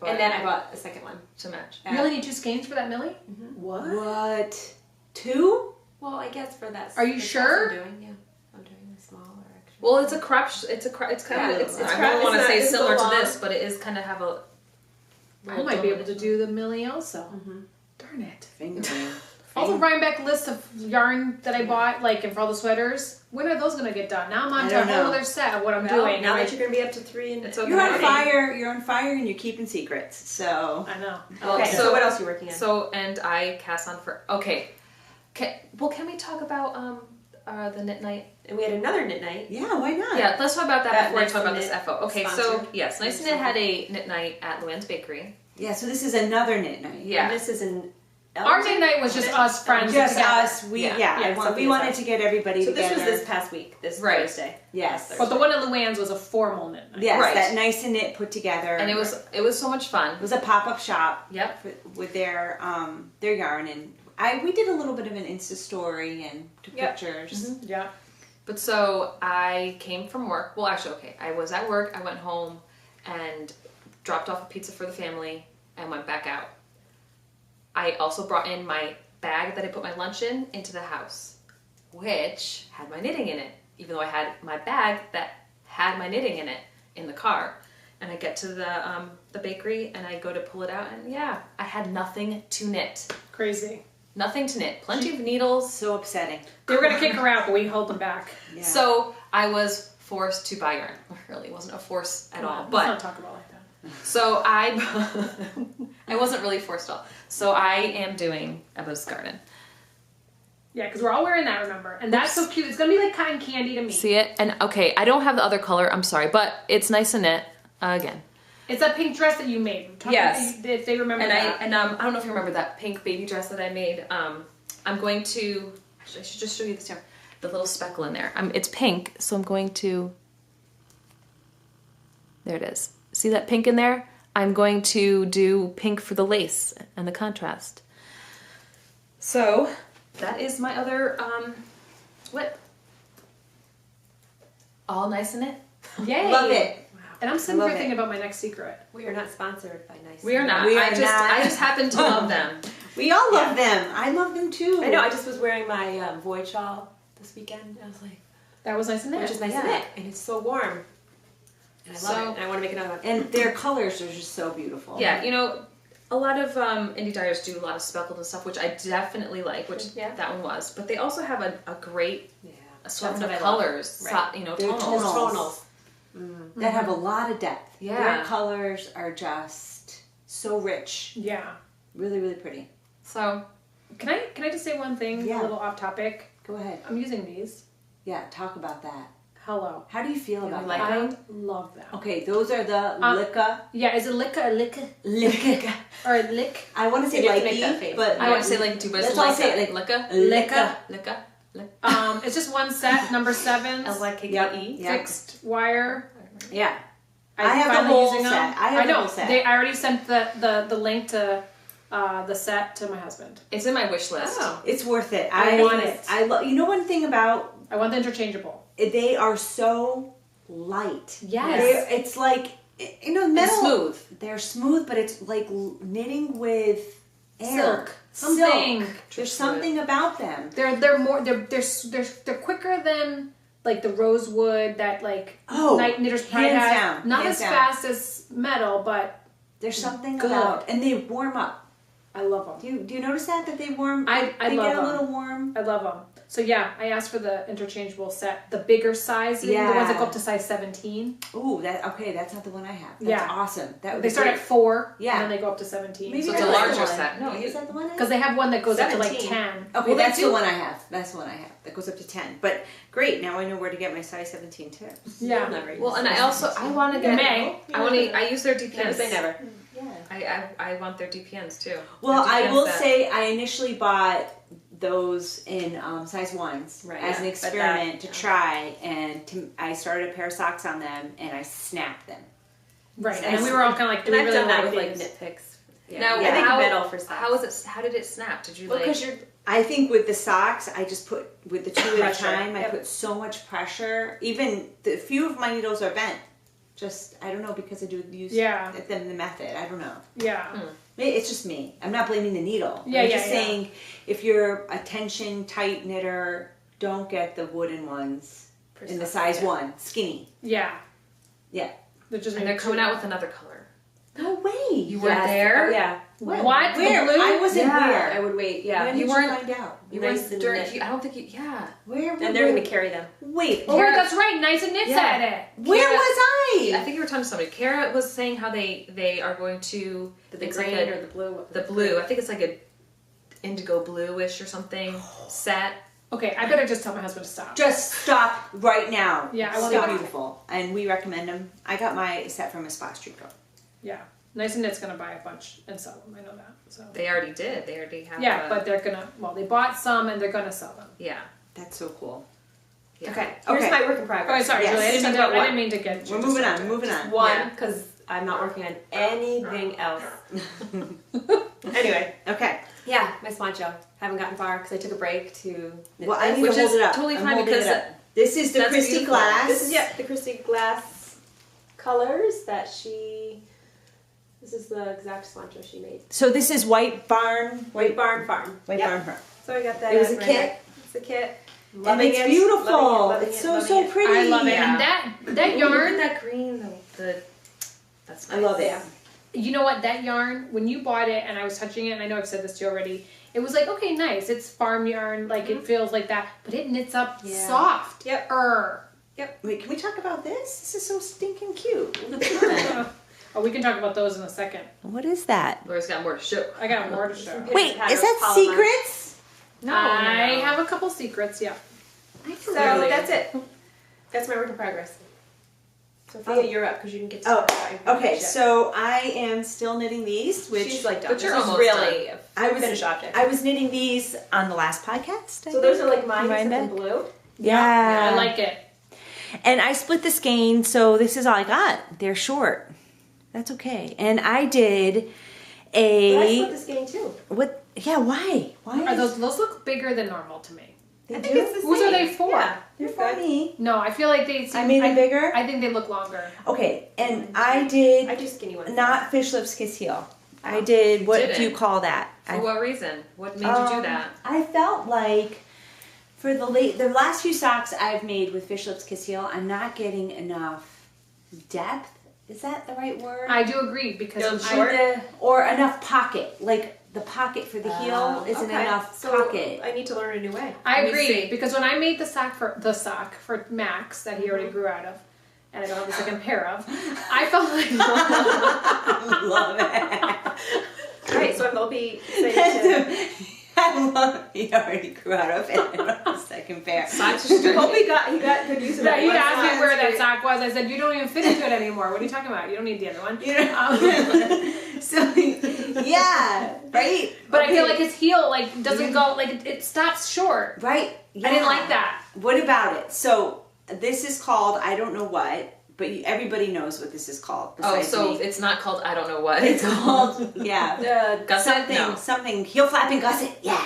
And then I bought a second one. to match. You really need 2 skeins for that, Millie? What? What? 2? Well, I guess for that. Are you the size sure? I'm doing, yeah. I'm doing a small or extra. Well, it's a crop. It's kind Yeah, of. it's I crop- don't want to it's say not- it's similar so to long. this, but it is kind of have a. I might be able to do the Millie also. Darn it. Fingering. All the Rhinebeck list of yarn that I bought, like, and for all the sweaters, when are those going to get done? Now I'm on I to a don't whole know. other set of what I'm Well, doing. now and that you're going to be up to 3 and It's okay. You're on Alright. fire. You're on fire, and you're keeping secrets. So I know. Okay, so what else are you working on? So and I cast on for okay. Can we talk about the knit night? and we had another knit night. yeah, why not? Yeah, let's talk about that That before I Nice talk and about this Knit FO. Okay, so sponsored. yes, Nice and Knit had a knit night at Luann's Bakery. Yeah. So this is another knit night. Yeah. And this is an. Our date night was just us friends Just together. us. We Yeah. yeah. Yeah, we something wanted like to get everybody So together. this was this past week, this Right. Thursday. Yes. But the one at Luann's was a formal knit night. Yes, Right. that Nice and Knit put together, And it was so much fun. it was a pop up shop. Yep. With their yarn, and we did a little bit of an Insta story and took Yep. pictures. Yeah. But so I came from work. Well, actually, okay. I was at work. I went home and dropped off a pizza for the family and went back out. I also brought in my bag that I put my lunch into the house, which had my knitting in it, even though I had my bag that had my knitting in it in the car. And I get to the bakery and I go to pull it out, and yeah, I had nothing to knit. Crazy. Nothing to knit. Plenty of needles. So upsetting. They were going to kick her out, but we held them back. Yeah. So I was forced to buy yarn. Really, it wasn't a force at all. Let's But not talk about it like that. so I wasn't really forced at all. So I am doing Emma's garden. Yeah, because we're all wearing that, remember? And that's so cute. It's gonna be like cotton candy to me. See it? And okay, I don't have the other color. I'm sorry, but it's nice and knit. Again. It's that pink dress that you made. Yes. If they remember And that. I don't know if you remember that pink baby dress that I made. I'm going to. I should just show you this here. The little speckle in there. It's pink, so I'm going to. There it is. See that pink in there? I'm going to do pink for the lace and the contrast. So that is my other whip. All nice in it. Yay! Love it. And I'm sitting I here love thinking it. about my next secret. We are not sponsored by Nice. We are not. We are I just happen to love them. We all love them. I love them too. I know. I just was wearing my void shawl this weekend. And I was like, That was nice and which knit. is nice Yeah. to knit, and it's so warm. And I love So- it. And I want to make another one. And their colors are just so beautiful. Yeah, you know, a lot of indie dyers do a lot of speckled and stuff, which I definitely like, which Yeah. that one was. But they also have a great Yeah. assortment That's of what I love. colors, Right. you know, They're tonals. tonals. That have a lot of depth. Yeah. Their colors are just so rich. Yeah. Really, really pretty. So, Can I just say one thing? Yeah. A little off topic. Go ahead. I'm using these. Yeah, talk about that. Hello. How do you feel You about like that? I love them. Okay, those are the Licka. Yeah, is it licka or licka? Licka. Or a lick? I want to say You have to make that likey, face. but I want to say like too, but it's Let's all like say it like Licka. Licka. Licka. It's just one set, number 7. L-I-K-K-E. Yep. Fixed wire. Yeah. I have the finally whole using them. set. I have the know. whole set. I already sent the link to the set to my husband. It's in my wish list. Oh. It's worth it. I want it. I love. You know one thing about I want the interchangeable. they are so light. Yes. It's like metal. smooth. They're smooth, but it's like knitting with air. Silk. Something. Silk. There's something about them. They're more they're quicker than like the rosewood that like Oh, Night Knitters Pride hands has. down, Not hands as down. fast as metal, but There's something Good. about, and they warm up. I love them. Do you notice that they warm? I they love get a them. little warm. I love them. So yeah, I asked for the interchangeable set, the bigger size, the ones that go up to size 17. Ooh, that's not the one I have. That's Yeah. awesome. That would They be start great. at 4, Yeah. and then they go up to 17. Maybe So it's a that's the larger one. set. No, Is that the one? Because they have one that goes up to like 17. 10. Okay, Well, they that's the do- one I have. That's the one I have. That goes up to 10. But great, now I know where to get my size 17 tips. Yeah. You'll never use Well, and it. I also I want to You get. may. I use their Never DPNs. say never. Yeah. I want their DPNs too. Well, Their I DPN will set. say I initially bought those in size 1s Right, as an yeah. experiment But to that- try, and I started a pair of socks on them, and I snapped them. Right. And we were all kind of like, do And we I've really done that want with like these? knit picks. Yeah. Now, I think how, metal for socks. How is it? How did it snap? Did you Well, like? because you're I think with the socks, I just put with the 2 at a Pressure. time. I Yep. put so much pressure. Even the few of my needles are bent. Just I don't know because I do use Yeah. them the method. I don't know. Yeah. Maybe it's just me. I'm not blaming the needle. Yeah, I'm yeah, just yeah. saying if you're a tension tight knitter, don't get the wooden ones in the size 1, skinny. Yeah. Yeah. They're just and they're coming out with another color. No way. You weren't there. Oh, yeah. When? What? The Where? blue? I wasn't Yeah. where. I would wait. Yeah. When You did weren't- you find out? You Nice weren't and during. knit. I don't think you. Yeah. Where? And they're going to carry them. Wait. Oh, Kara, that's right. Nice and knits Yeah. at it. where Kara- was I I? think you were talking to somebody. Kara was saying how they are going to The it's green like a- or the blue. the blue. I think it's like a indigo bluish or something set. Okay, I better just tell my husband to stop. Just stop right now. Yeah, I want so to- beautiful, and we recommend them. I got my set from a Spa Street Girl. Yeah. Nice and Knit's going to buy a bunch and sell them. I know that. So. They already did. They already have. Yeah, a- but they're going to, well, they bought some and they're going to sell them. yeah. That's so cool. Yeah. Okay. Here's Okay. my work in progress. Oh, sorry, Yes. Julie. I didn't, Talk mean to, about I one. didn't mean to get you. We're moving on. Moving on. One, Yeah. because I'm not working on anything else. Anyway, Okay. yeah, my sponcho. Haven't gotten far because I took a break to. knit Well, I this. need Which to hold is it up. totally I'm fine holding because it up. This is the that's Christy beautiful. Glass. This is the Christy Glass colors that she. This is the exact sponcho she made. So this is White Barn. White Barn Farm. White Yep. Barn Farm. So I got that. It was a right kit? here. It's a kit. And Loving it's it, beautiful. loving it, It's loving so it. pretty. I love it. Yeah. And that Ooh, look at yarn, that green. That's nice. I love it. Yeah. you know what, that yarn, when you bought it and I was touching it, and I know I've said this to you already, it was like, okay, nice. It's farm yarn, like it feels like that, but it knits up Yeah. soft. Yep. Wait, can we talk about this? This is so stinking cute. Oh, we can talk about those in a second. What is that? Laura's got more to show. I got more to show. Wait, Pattern is that polymer. secrets? No, I no. have a couple secrets. Yeah. So Really? that's it. That's my work in progress. Sophia, you're up because you didn't get to Oh, talk about your Okay, project. so I am still knitting these, which she's like done. But you're This is almost really I a was finished object. I was knitting these on the last podcast. I so those think. are like mine Mine except in back? blue. Yeah. I like it. And I split the skein, so this is all I got. They're short. That's okay. And I did But I split a this game too. what? Yeah, why? Why? Are those look bigger than normal to me? They I think do? it's the Whose same. are they for? Yeah, They're you're for good. me. No, I feel like they seem. I made them bigger. I think they look longer. Okay, and I did I do skinny ones. not fish lips kiss heel. I did what Didn't. do you call that? For I, what reason? What made you do that? I felt like for the last few socks I've made with fish lips kiss heel, I'm not getting enough depth. Is that the right word? I do agree because They're I- short? Or enough pocket. Like the pocket for the heel isn't Okay, enough so pocket. I need to learn a new way. I Let me agree see. because when I made the sock for Max that he already grew out of, and I don't have a second pair of, I felt like Love it. All right, so I'll be saying I love he already grew out of it. I don't have a second pair. Socks are to stretchy. hope he got good use of yeah, that. he one asked me sock. where that sock was. I said, "You don't even fit into it anymore. What are you talking about? You don't need the other one." You know? So yeah, right. But I feel Okay. like his heel doesn't go it stops short. right. I didn't yeah. like that. What about it? So this is called I don't know what, but everybody knows what this is called. Oh, Besides so me. it's not called I don't know what. It's called yeah. Gusset? No. Something heel flapping gusset. Yeah.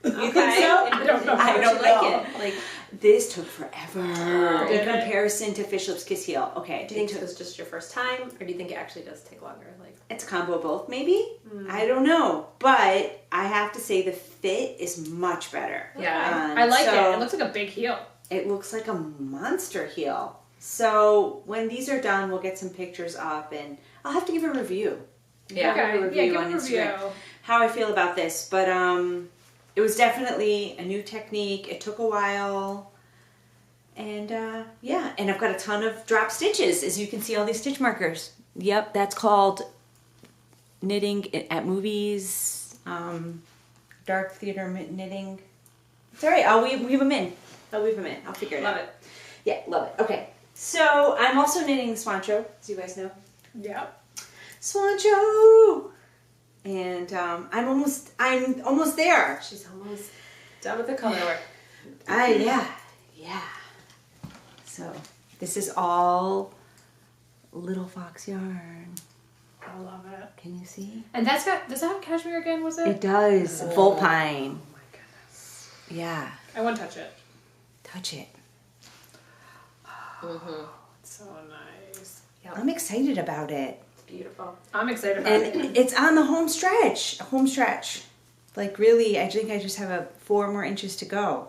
You think Okay. so? I don't know. I don't like know. it. Like, This took forever Did in it? comparison to Fish Lips Kiss Heel. Okay, do you think it was just your first time, or do you think it actually does take longer? Like, it's a combo of both, maybe? I don't know. But I have to say the fit is much better. Yeah. I like so it. It looks like a big heel. it looks like a monster heel. So when these are done, we'll get some pictures up and I'll have to give a review. Yeah. Give a Okay. review Yeah, give on a review. Instagram. How I feel about this. But it was definitely a new technique. It took a while. And yeah, and I've got a ton of drop stitches, as you can see all these stitch markers. Yep, that's called knitting at movies, dark theater knitting. It's all right, I'll weave them in. I'll weave them in. I'll figure it love out. it. Yeah, love it. Okay, so I'm also knitting the Swancho, as you guys know. Yep. Swancho! And I'm almost there. She's almost done with the color work. Yeah. So this is all Little Fox yarn. I love it. Can you see? And does that have cashmere again? Was it? It does. Vulpine. Oh my goodness. Yeah. I want to touch it. Touch it. It's so nice. I'm excited about it. Beautiful. I'm excited about it. And it's on the home stretch. Like really, I think I just have 4 more inches to go.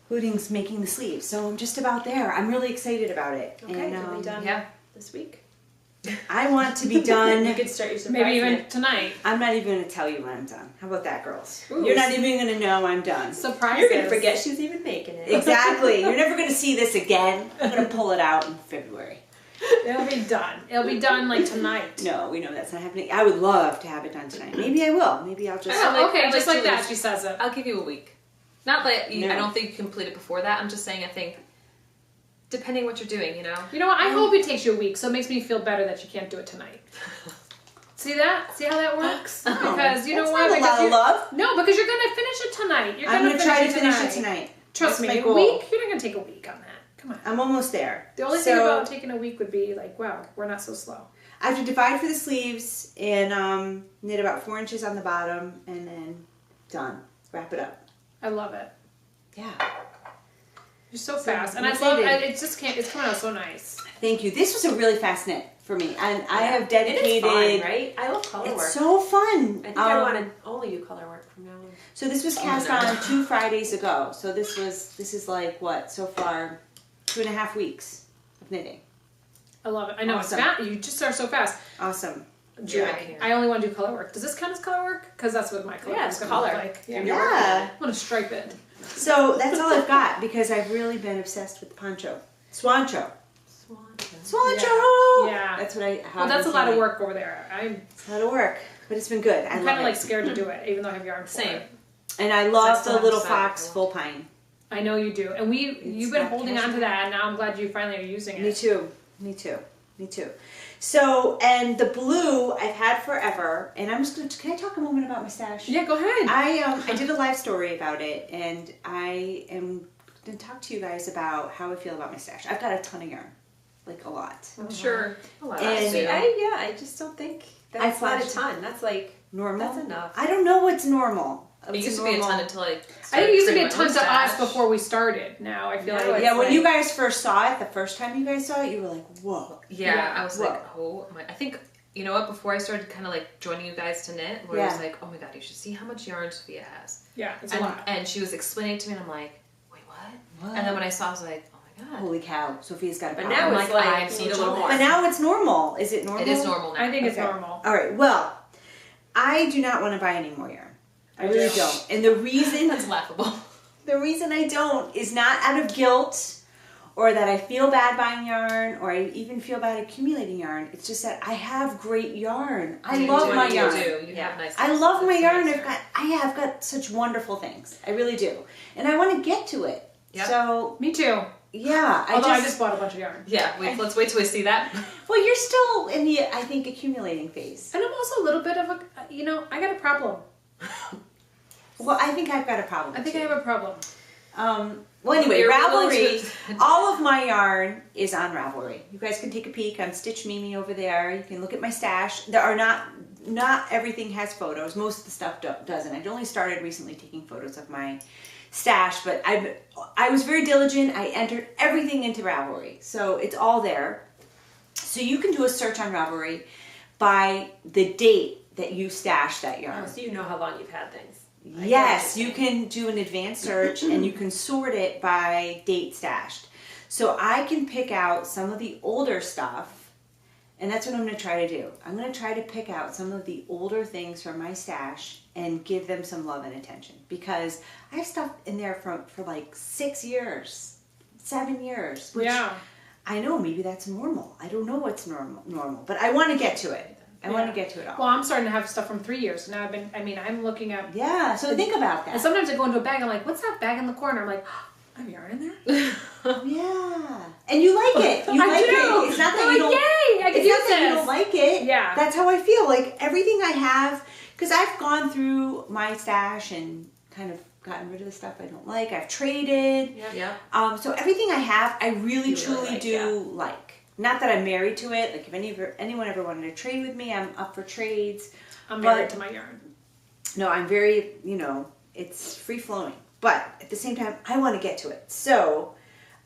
Hooting's making the sleeves, so I'm just about there. I'm really excited about it. Okay, and, you'll be done yeah. this week. I want to be done. You could start your surprise. Maybe even knit. tonight. I'm not even going to tell you when I'm done. How about that, girls? Ooh. You're not even going to know I'm done. Surprises. You're gonna forget she's even making it. Exactly. You're never going to see this again. I'm going to pull it out in February. It'll be done. It'll be done tonight. No, we know that's not happening. I would love to have it done tonight. Maybe I will. Maybe I'll just. I like- Okay, I like just like that, Julie's. she says it. I'll give you a week. Not that you, No. I don't think you complete it before that. I'm just saying I think depending what you're doing, you know. You know what? I hope it takes you a week, so it makes me feel better that you can't do it tonight. See that? See how that works? Oh, Because you know that's what? not a lot of love. No, because you're gonna finish it tonight. You're I'm gonna going to try to finish finish it tonight. Trust That's me, my a goal. week? You're not gonna take a week on that. Come on. I'm almost there. The only thing about taking a week would be like, wow, we're not so slow. I have to divide for the sleeves and knit about 4 inches on the bottom and then done. Wrap it up. I love it. Yeah. You're so fast, and I'm I love. excited. It just can't. It's coming out so nice. Thank you. This was a really fast knit for me, and I have It dedicated. is fun, right? I love color It's work. so fun. I think I want to only do color work from now on. So this was cast on 2 Fridays ago. So this is like what so far 2.5 weeks of knitting. I love it. I know Awesome. it's fast. You just are so fast. Awesome. Julie, Yeah. I only want to do color work. Does this count as color work? Because that's what my color Yeah, is it's gonna color. look like. Yeah. Yeah. I want to stripe it. So that's all I've got because I've really been obsessed with the poncho. Swancho. Swancho. Yeah. That's what I. Well, that's a lot of work over there. I'm It's a lot of work, but it's been good. I kind love of it. like scared to do it, even though I have yarn. For Same. it. And I love still the have Little a set. Fox Full Pine. I know you do, and you've been got holding on to cashmere. that, and now I'm glad you finally are using it. Me too. Me too. Me too. So, and the blue I've had forever, and I'm just gonna. Can I talk a moment about my stash? Yeah, go ahead. I did a live story about it, and I am gonna talk to you guys about how I feel about my stash. I've got a ton of yarn, like a lot. I'm sure a lot of And- us do. I just don't think that's not a flashed- ton. That's like Normal. That's enough. I don't know what's normal. It used to be a ton until I. I think it used to be a ton started to creating my own us stash. before we started. Now I feel Now like it's Yeah, when you like- guys first saw it, the first time you guys saw it, you were like, "Whoa!" Yeah, Yeah. I was Whoa. like, oh my! I think you know what? Before I started kind of like joining you guys to knit, where I was Yeah. like, oh my god, you should see how much yarn Sophia has. yeah, it's a And, lot. and she was explaining it to me, and I'm like, wait, what? What? And then when I saw, I was like, oh my god. Holy cow! Sophia's got a But problem. now I'm it's like, like I'm you so need a little jealous. more. But now it's normal. Is it normal? It is normal now. I think it's Okay. normal. All right. Well, I do not want to buy any more yarn. I really do. don't. And the reason That's laughable. the reason I don't is not out of guilt or that I feel bad buying yarn or I even feel bad accumulating yarn. It's just that I have great yarn. I You love do, my you yarn. do. You Yeah. have nice. I love my nice yarn. yarn. I have got such wonderful things. I really do. And I want to get to it. Yep. So, Me too. yeah, Although I just bought a bunch of yarn. Yeah, let's wait till we see that. well, you're still in the I think accumulating phase. And I'm also a little bit of a, I got a problem. Well, I think I've got a problem. I think too. I have a problem. Well, anyway, You're willing Ravelry. to- All of my yarn is on Ravelry. You guys can take a peek on Stitch Mimi over there. You can look at my stash. There are not everything has photos. Most of the stuff doesn't. I've only started recently taking photos of my stash, but I was very diligent. I entered everything into Ravelry, so it's all there. So you can do a search on Ravelry by the date that you stashed that yarn. Oh, so you know how long you've had things. I Yes, get what you can do an advanced search and you can sort it by date stashed. So I can pick out some of the older stuff, and that's what I'm going to try to do. I'm going to try to pick out some of the older things from my stash and give them some love and attention because I have stuff in there for like 6 years, 7 years. Which Yeah. I know maybe that's normal. I don't know what's normal, but I want to get to it. I want to get to it all. Well, I'm starting to have stuff from 3 years. Now I'm looking at, Yeah, so think about that. and sometimes I go into a bag, I'm like, what's that bag in the corner? I'm like, I have yarn in there? Yeah, and you like it. You I like do. it. It's not that I'm you like, don't. yay, I can It's use not that you this. don't like it. Yeah. That's how I feel. Like everything I have, because I've gone through my stash and kind of gotten rid of the stuff I don't like. I've traded. Yeah. So everything I have, I really You really truly like, do yeah. like. Not that I'm married to it. Like if anyone ever wanted to trade with me, I'm up for trades. I'm married But- to my yarn. No, I'm very, it's free flowing. But at the same time, I want to get to it. So,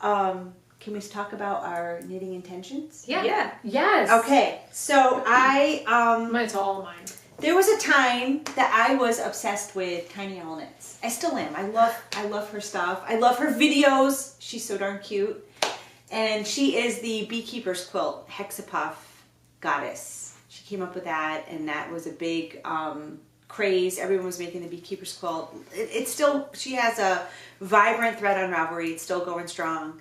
can we talk about our knitting intentions? Yeah. Yeah. Yes. Okay, so Mine's all mine. there was a time that I was obsessed with Tiny Owl Knits. I still am. I love her stuff. I love her videos. She's so darn cute. And she is the Beekeeper's Quilt Hexapuff goddess. She came up with that, and that was a big craze. Everyone was making the Beekeeper's Quilt. It's still, she has a vibrant thread on Ravelry. It's still going strong.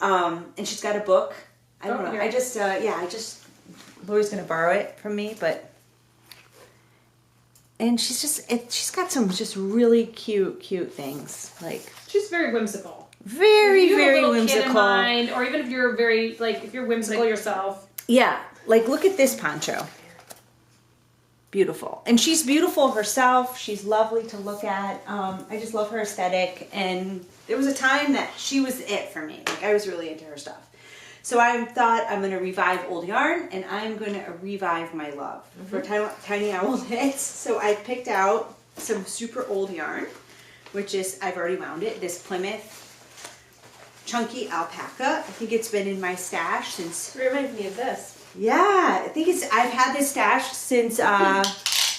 And she's got a book. I don't Oh, know. here. I just, Lori's going to borrow it from me, but. And she's got some just really cute things. Like, She's very whimsical. very, If you have a very little kid in whimsical. mind, or even if you're if you're whimsical yourself. Yeah, like look at this poncho. Beautiful. And she's beautiful herself. She's lovely to look at. I just love her aesthetic. And there was a time that she was it for me. Like I was really into her stuff. So I thought I'm going to revive old yarn and I'm going to revive my love for Tiny Owl Knits. So I picked out some super old yarn, which is, I've already wound it, this Plymouth Chunky Alpaca. I think it's been in my stash since, It reminds me of this. yeah, I've had this stash since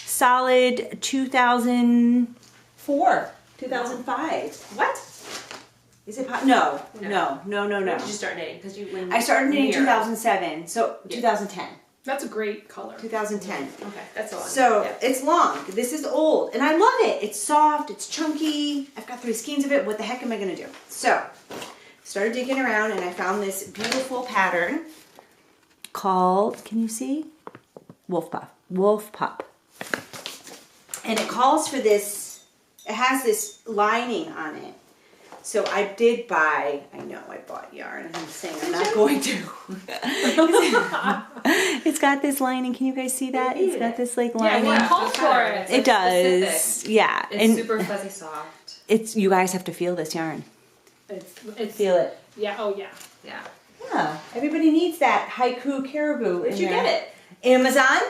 solid 2004, 2005. What? Is it, no. When did you start knitting? Because I started in Year. 2007, so Yeah. 2010. That's a great color. 2010. Okay, that's a lot. So Yeah. it's long. This is old, and I love it. It's soft. It's chunky. I've got 3 skeins of it. What the heck am I gonna do? So started digging around, and I found this beautiful pattern called. Can you see? Wolf Pup. And it calls for this it has this lining on it. So I did buy, I know I bought yarn, and I'm saying I'm not going to. It's got this lining, can you guys see that? It's got this like Yeah, lining. well, it calls for It's it. It does, specific. yeah. It's And super fuzzy soft. it's, you guys have to feel this yarn. It's Feel it. yeah. Oh yeah. Yeah. Yeah, everybody needs that haiku caribou. Where'd in you their- get it? Amazon.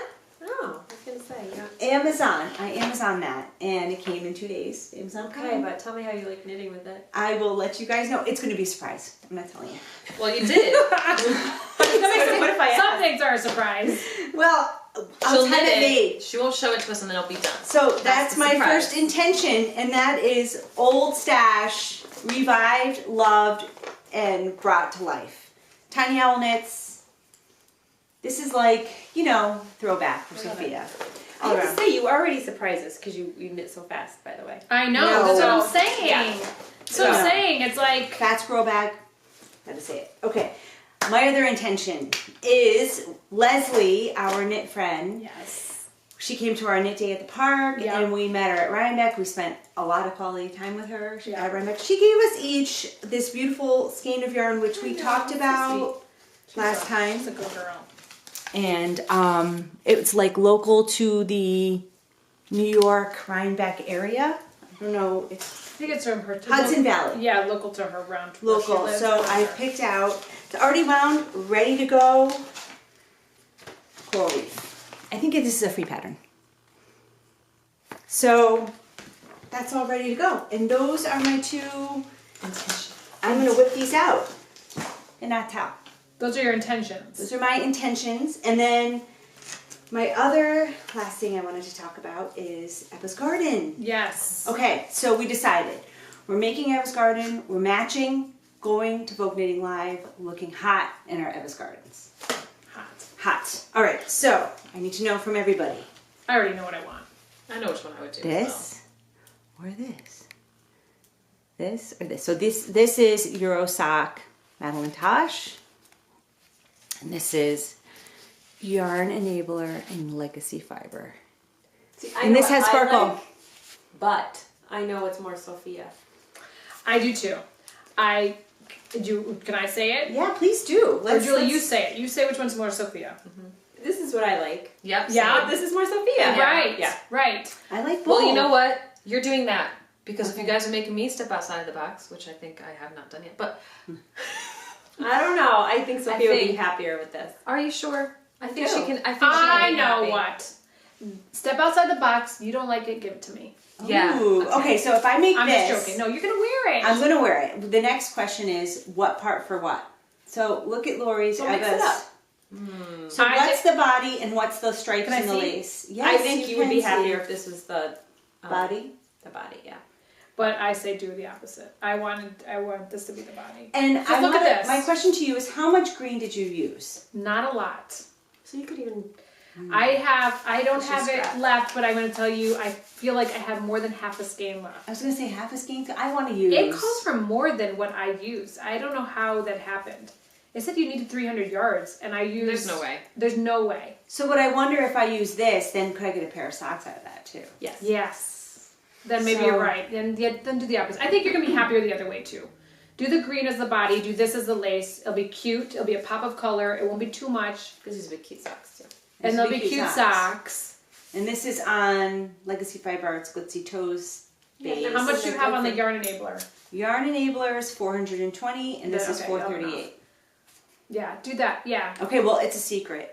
Oh, I was gonna say, yeah. Amazon. I Amazon that, and it came in 2 days. Amazon Okay, Prime. but tell me how you like knitting with it. I will let you guys know. It's going to be a surprise. I'm not telling you. Well, you did. What if I Some ask? things are a surprise. Well, I'll She'll have knit it made. it. She won't show it to us, and then it'll be done. So that's the my surprise. first intention, and that is old stash, revived, loved, and brought to life. Tiny Owl Knits. This is like, throwback for Sophia. I All have around. to say, you already surprise us because you knit so fast, by the way. I know. No. That's what I'm saying. Yeah. So I'm Yeah. saying it's like Fat Squirrel Bag. Gotta say it. Okay. My other intention is Leslie, our knit friend. yes. She came to our knit day at the park, Yeah. and we met her at Rhinebeck. We spent a lot of quality time with her Yeah. at Rhinebeck. She gave us each this beautiful skein of yarn, which we talked about last time. She's a good girl. And it's like local to the New York Rhinebeck area. I don't know, it's I think it's from her Hudson Valley. Yeah, local to her round. where she Local. lives. So I picked out, it's already wound, ready to go. Coral Reef. I think this is a free pattern. So that's all ready to go. And those are my two. I'm gonna whip these out and not towel. Those are your intentions. Those are my intentions. And then my other last thing I wanted to talk about is Ebba's Garden. Yes. Okay, so we decided. We're making Ebba's Garden, we're matching, going to Vogue Knitting Live, looking hot in our Ebba's Gardens. Hot. Hot. All right, so I need to know from everybody. I already know what I want. I know which one I would do. This or this? This or this? So this is Eurosock Madeline Tosh. And this is Yarn Enabler and Legacy Fiber. See, I And know this what has I sparkle. like, but I know it's more Sophia. I do too. Can I say it? Yeah, please do. Or Julie, you say it. You say which one's more Sophia. This is what I like. Yep. Yeah. same. This is more Sophia. Right. Yeah. Right. I like both. Well, you know what? You're doing that because if you guys are making me step outside of the box, which I think I have not done yet, but I don't know. I think Sophia would be think- happier with this. are you sure? I think do. she can. I think she I can be know happy. what. Step outside the box. You don't like it, give it to me. Yeah. Ooh, okay, so if I make I'm this, just joking. No, you're gonna wear it. I'm gonna wear it. The next question is what part for what? So look at Lori's. So mix it Ebba's. up. So I what's the body and what's the stripes Can I and the see? lace? Yes, I think you would can be see. happier if this was the Body. The body, yeah. But I say do the opposite. I want this to be the body. And Just I look at wanna- this. my question to you is how much green did you use? Not a lot. So you could even. I don't It's have just it scrap. left, but I'm going to tell you, I feel like I have more than half a skein left. I was gonna say half a skein. I want to use. It calls for more than what I used. I don't know how that happened. It said you needed 300 yards, and I used. There's no way. There's no way. So what I wonder if I use this, then could I get a pair of socks out of that too? Yes. Yes. Then maybe So- you're right. Then do the opposite. I think you're going to be happier the other way too. Do the green as the body. Do this as the lace. It'll be cute. It'll be a pop of color. It won't be too much. Because these would be cute socks too. And This they'll would be cute socks. And this is on Legacy Fiber Arts Glitzy Toes base. Yeah, How much This you is have on the good. Yarn Enabler? Yarn Enabler is 420 and this is Okay, that'll 438. Yeah, do that. Yeah. Okay, well it's a secret.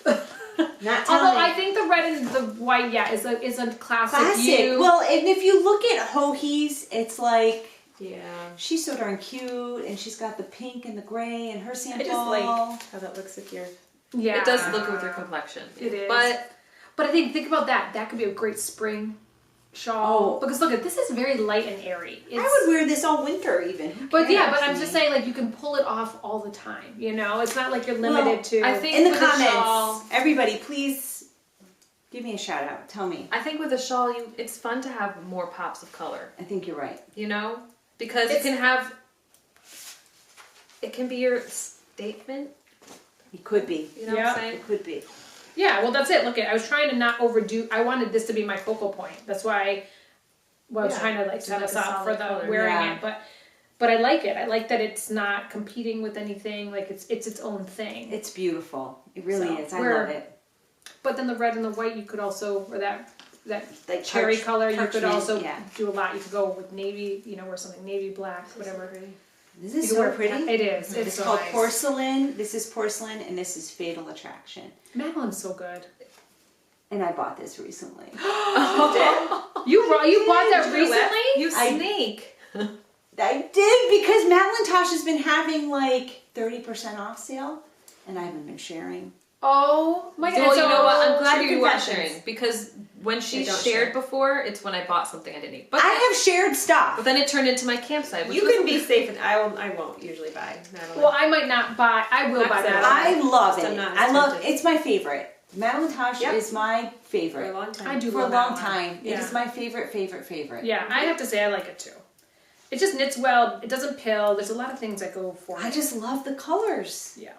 Not telling. Although I think the red and the white, yeah, is a classic. Classic. You. Well, and if you look at Hohi's, it's like Yeah. she's so darn cute, and she's got the pink and the gray and her I sample. just like how that looks with your. Yeah. It does look with your complexion. It is. But I think about that. That could be a great spring shawl. Oh. Because look at this is very light and airy. I would wear this all winter even. Who But yeah, cares? but I'm just saying like you can pull it off all the time. You know, it's not like you're limited Well, to. I think in the with comments, a shawl, everybody, please give me a shout out. Tell me. I think with a shawl, it's fun to have more pops of color. I think you're right. You know, because It's- you can have. It can be your statement. It could be. You know Yeah. what I'm saying? It could be. Yeah, well that's it. Look at I was trying to not overdo. I wanted this to be my focal point. That's why was Yeah. trying to like set like us a up for solid the color. wearing Yeah. it, but I like it. I like that it's not competing with anything. Like it's its own thing. It's beautiful. It really So, is. I we're- love it. But then the red and the white, you could also, or that Like cherry parch- color, you could parchment, also yeah. do a lot. You could go with navy, wear something navy, black, whatever. This You is could so wear- pretty. It is. It's It's so called nice. Porcelain. This is Porcelain, and this is Fatal Attraction. Madeline's so good. And I bought this recently. You bought that recently? You I- sneak. I did because Madelintosh has been having like 30% off sale, and I haven't been sharing. Oh my god! Well, you know what? I'm glad True you are confessions. sharing because when she They don't shared share. before, it's when I bought something I didn't need. But I have shared but stuff. then it turned into my campsite. Which You was can be safe, and I won't usually buy Madeline. Well, I might not buy. I will buy that. I love I'm it. not I love. tempted. It's my favorite. Madelintosh Yep. is my for a favorite long time. I do for a love long that one. time. It Yeah. is my favorite. Yeah, I have to say I like it too. It just knits well. It doesn't pill. There's a lot of things that go for it. I just love the colors. Yeah.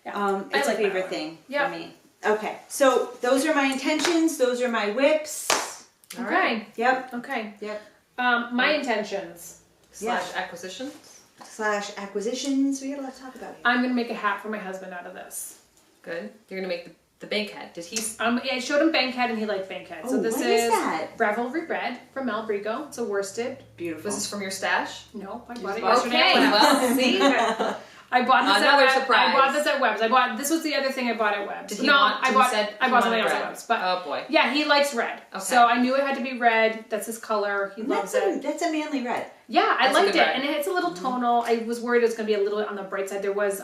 It's I a like favorite that one. thing Yep. for me. Okay, so those are my intentions. Those are my whips. All Okay. right. Yep. Okay. Yep. My intentions. / acquisitions. / acquisitions. We got a lot to talk about here. I'm gonna make a hat for my husband out of this. Good. You're gonna make the bank head. Did he? I showed him Bankhead and he liked Bankhead. So Oh, this what is that? Ravelry Red from Malbrigo. It's a worsted. Beautiful. Was this from your stash? No, I bought it Okay. yesterday. at Webb's. Well, see. I bought this Another at Webb's. surprise. I bought this at Webb's. This was the other thing I bought at Webb's. Did he no, want? I he bought. said I he bought something wanted else at red. Webb's. But Oh boy. yeah, he likes red. Okay. So I knew it had to be red. That's his color. He loves it. That's a manly red. Yeah, I That's a liked good it, red. and it's a little tonal. I was worried it was gonna be a little on the bright side. There was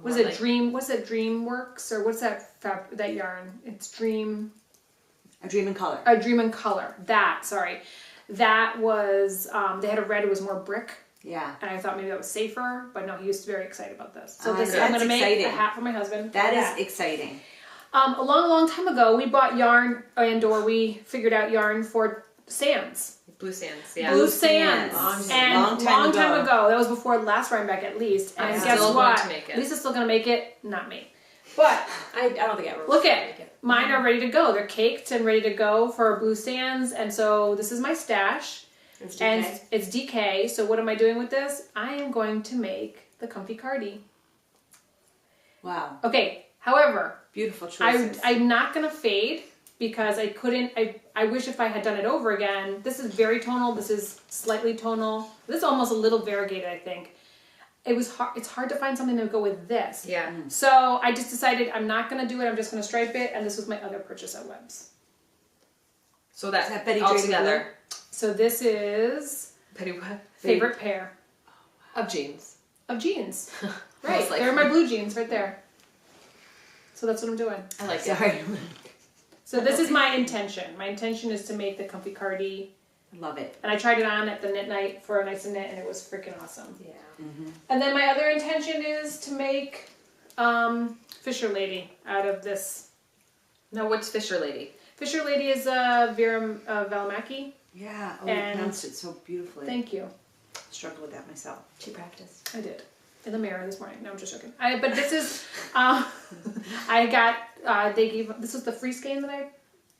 was More it like- Dream? What's it? DreamWorks or what's that that yarn? It's Dream. A dream in color. A Dream in Color. That was they had a red. It was more brick, Yeah. and I thought maybe that was safer. But no, he was very excited about this. So Ah, this good. I'm gonna That's make exciting. a hat for my husband. That Yeah. is exciting. A long time ago, we bought yarn or we figured out yarn for Sands. Blue sands. Yeah. Blue Sands. Long And time ago. That was before last Rhinebeck at least. And I'm guess still what? going to make it. Lisa's still gonna make it, not me. But I don't think I ever. look will at make it. mine are ready to go. They're caked and ready to go for Blue Sands. And so this is my stash. It's And DK. it's DK. So what am I doing with this? I am going to make the comfy cardi. Wow. Okay. However, Beautiful choices. I'm not gonna fade because I couldn't. I wish if I had done it over again. This is very tonal. This is slightly tonal. This is almost a little variegated. I think it was hard. It's hard to find something to go with this. Yeah. So I just decided I'm not gonna do it. I'm just gonna stripe it. And this was my other purchase at Webb's. So that, Is that Betty all Draper together. So this is Petty what? favorite pair Of jeans. of jeans. I Right, was like- they're my blue jeans right there. So that's what I'm doing. I like it. Sorry. So this is my intention. My intention is to make the comfy cardi. Love it. And I tried it on at the knit night for a nice to knit, and it was freaking awesome. Yeah. And then my other intention is to make Fisher Lady out of this. Now what's Fisher Lady? Fisher Lady is Vera Valimaki. Yeah. Oh, And- you pronounced it so beautifully. Thank you. Struggle with that myself. She practiced. I did. In the mirror this morning. No, I'm just joking. But this is, I got, they gave, this was the free skein that I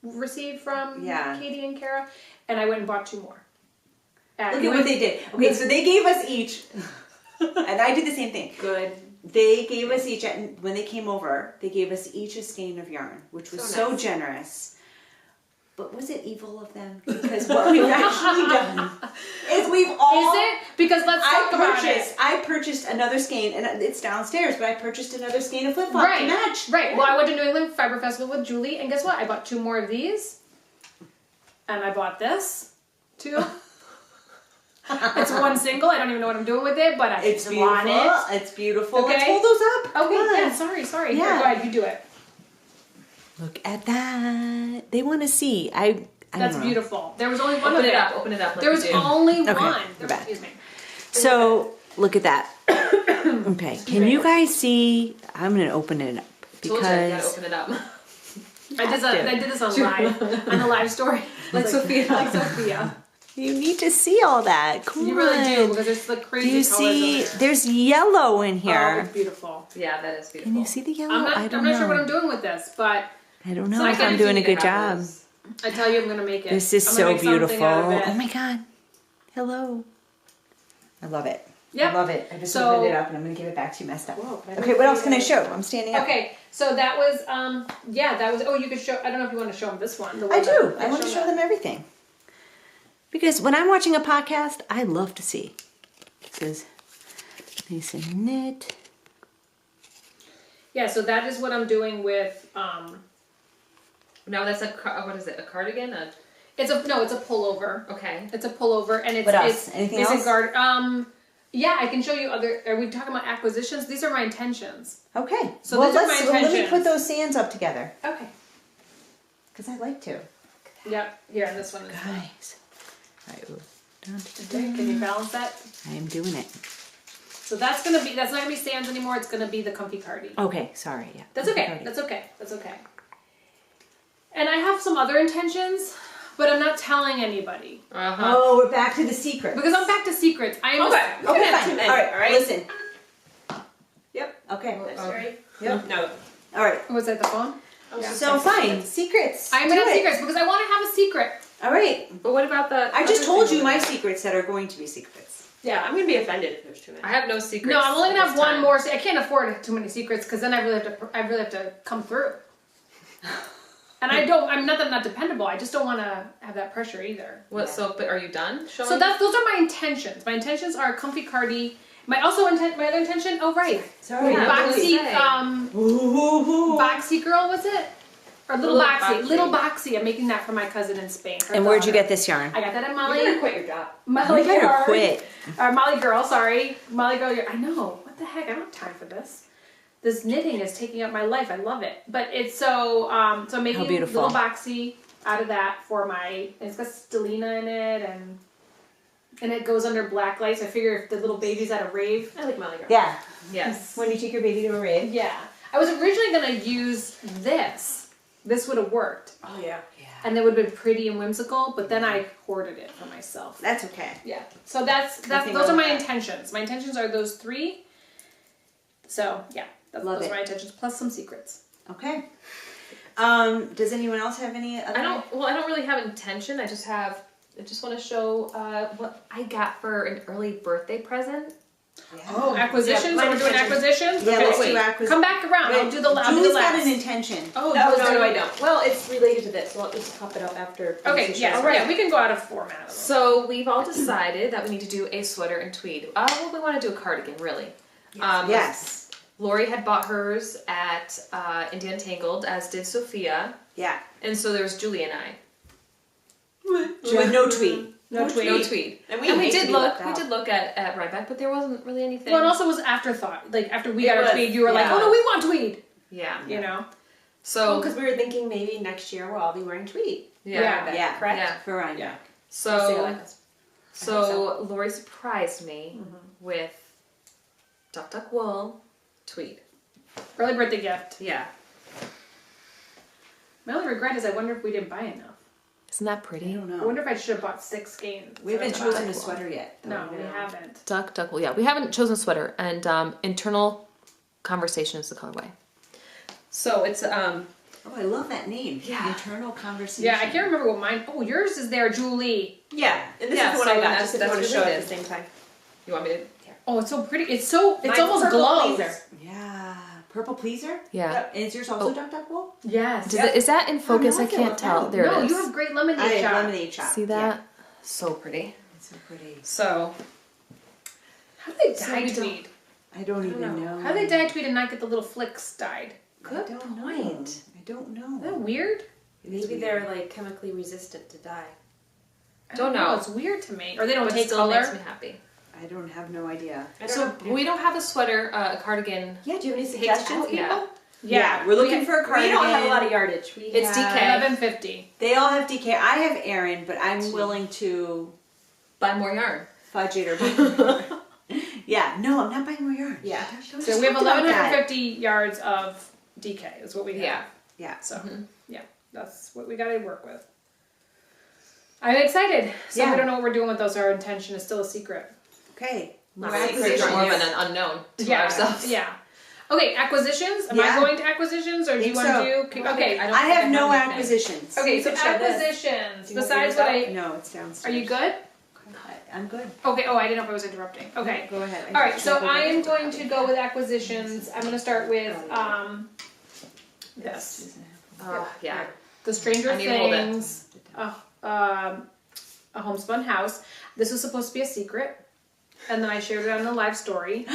received from Yeah. Katie and Kara, and I went and bought 2 more. Look at what they did. Okay, so they gave us each, and I did the same thing. Good. They gave us each, when they came over, they gave us each a skein of yarn, which was So so nice. generous. But was it evil of them? Because what we've actually done is we've all... Is it? Because let's talk about it. I purchased another skein, and it's downstairs, but I purchased another skein of flip-flop Right, to match. right. Well, I went to New England Fiber Festival with Julie, and guess what? I bought 2 more of these, and I bought this too. It's one single. I don't even know what I'm doing with it, but I It's just beautiful. want it. It's beautiful. Let's Okay. hold those up. Come Okay, on. yeah. Sorry. Yeah. Here, go ahead. You do it. Look at that. They want to see. I That's don't know. beautiful. There was only one Open of it it. up. Open it up. Like There was you do. only Okay, one. we're back. Excuse me. So look at that. Okay, can you guys see? I'm gonna open it up Told you, you gotta because open it up. I did this on live on the live story. Like Sophia. Like Sophia. you need to see all that. Come You on. really do because it's the Do crazy you colors see? in there. There's yellow in Oh, here. it's beautiful. Yeah, that is beautiful. Can you see the yellow? I'm I not don't I'm not know. sure what I'm doing with this, but I don't know So I if kinda I'm do doing a need to good have job. those. I tell you, I'm gonna make it. This is I'm so gonna make something beautiful. out of it. Oh my god. Hello. I love it. Yep. I love it. I just So- opened it up and I'm going to give it back to you messed up. Whoa, I Okay, didn't what else see can I that. show? I'm standing up. Okay, so that was that was. Oh, you could show. I don't know if you want to show them this one. The I one do. that- I want to show that. them everything. Because when I'm watching a podcast, I love to see. It says nice and knit. Yeah, so that is what I'm doing with. Now that's what is it? A cardigan? It's a pullover. Okay. It's a pullover, and it's What else? it's Anything basic else? Yeah, I can show you other. Are we talking about acquisitions? These are my intentions. Okay. So well, these are my let me intentions. put those sands up together. Okay. Because I like to. Yep. Here, and this one is. Guys. Right, Okay, can you balance that? I am doing it. So that's not gonna be sands anymore. It's gonna be the comfy cardi. Okay, sorry. Yeah. That's okay. That's okay. That's okay. And I have some other intentions, but I'm not telling anybody Oh, we're back to the secret. because I'm back to secrets. I am. Okay. Okay, Not too fine. many, All right, all right? listen. Yep. Okay. Sorry. Yep. No. All right. Was that the phone? So fine, secrets. I'm Do gonna have it. secrets because I want to have a secret. All right. But what about the? I just other told thing you over my there? secrets that are going to be secrets. Yeah, I'm gonna be offended if there's too many. I have no secrets. No, I'm only gonna this have one time. more. I can't afford too many secrets because then I really have to come through. And I don't. I'm not that I'm not dependable. I just don't want to have that pressure either. What? So, but are you done showing? So those are my intentions. My intentions are comfy cardi. My other intention. Oh right, Sorry. Yeah, what did boxy. you say? Boxy girl was it? Or little Little boxy. Boxy. Little boxy. I'm making that for my cousin in Spain. her And where'd you daughter. get this yarn? I got that at You Molly. better quit your job. Molly You better Girl. quit. Molly Girl, sorry. Molly Girl, I know. What the heck? I don't have time for this. This knitting is taking up my life. I love it. But it's so I'm making beautiful. little boxy out of that for my, and it's got stellina in it and it goes under black lights. I figure if the little baby's at a rave. I like Molly Girl. Yeah. Yes. When you take your baby to a rave. Yeah. I was originally going to use this. This would have worked. Oh yeah. And it would have been pretty and whimsical, but then I hoarded it for myself. That's okay. Yeah. So that's Nothing those are wrong my with that. intentions. My intentions are those three. So yeah, Love those it. are my intentions plus some secrets. Okay. Does anyone else have any other? I don't really have intention. I just want to show what I got for an early birthday present. Yeah. Oh, acquisitions. Yeah, So my we're doing intentions. acquisitions. Yeah, Okay, let's wait. do acquisitions. Come back around. I'll do the Julie's last. got an intention. Oh, No, Julie's no, got- I don't. Well, it's related to this, so I'll just pop it up after. Okay, yeah, yeah, we can go out of format. So we've all decided that we need to do a sweater and tweed. Well, we want to do a cardigan, really. Yes. Lori had bought hers at Indian Tangled, as did Sophia, Yeah. and so there's Julie and I. With no tweet. No tweed. No tweed. And we hate to did be look. left We out. did look at Ryback, but there wasn't really anything. Well, it also was afterthought. Like after we It got our was, tweed, you were like, yeah. "Oh no, we want tweed." yeah. You know. So because we were thinking maybe next year we'll all be wearing tweed. yeah. Yeah. Correct? Yeah. For Ryan. Yeah. So so. Lori surprised me with Duck Wool tweed. Early birthday gift. Yeah. My only regret is I wonder if we didn't buy enough. Isn't that I pretty? don't I know. wonder if I should have bought 6 skeins. We haven't instead of chosen a 5. sweater yet. though. No, we haven't. Duck Wool. Yeah, we haven't chosen a sweater, and internal conversation is the colorway. So it's Oh, I love that name. Yeah. Internal conversation. Yeah, I can't remember what mine. Oh, yours is there, Julie. Yeah, and this Yeah, is the one so I got. that's- Just if you that's want to show it at related. the same time. You want me to? Oh, it's so pretty. It's almost Purple glows. Pleaser. Yeah. Purple pleaser? Yeah. Yep. And is yours also Duck Wool? Yes. Is that in focus? I'm I not can't gonna tell. tell. There no, it is. you have great lemonade I have shop. lemonade shop. See that? So pretty. Yeah. It's so pretty. So How do they So dye we don't- tweed? I don't even know. How do they dye tweed and not get the little flicks dyed? I Good don't know. point. I don't Isn't know. that weird? It is Maybe weird. they're like chemically resistant to dye. I Don't know. It's weird to me. Or they don't but it take still color. makes me happy. I don't have no idea. I don't So know. we don't have a sweater, a cardigan. Yeah, do you have any Takes suggestions, out, yeah. people? Yeah, we're looking for a We cardigan. don't have a lot of yardage. We It's have, DK. 11.50. They all have DK. I have Erin, but I'm willing to Buy more yarn. fudge it or. Yeah, no, I'm not buying more yarn. Yeah. Don't So just we have talk about that. 1150 yards of DK is what we have. Yeah. Yeah. So yeah, that's what we got to work with. I'm excited. So Yeah. we don't know what we're doing with those. Our intention is still a secret. Okay. More More secret, acquisitions. more of an unknown to Yeah, ourselves. yeah. Okay, acquisitions. Am I Yeah. going to acquisitions, or do you Think want so. to do? Okay. I don't I think have no anything. acquisitions. Okay, You so could share this. acquisitions. Do you want Besides yours what up? I. No, it's downstairs. Are you good? I'm good. Okay. Oh, I didn't know if I was interrupting. Okay. Go ahead. All right. So I am going to go with acquisitions. I'm going to start with this. Yeah. The Stranger I need to hold it. Things, a homespun house. This was supposed to be a secret, and then I shared it on the live story.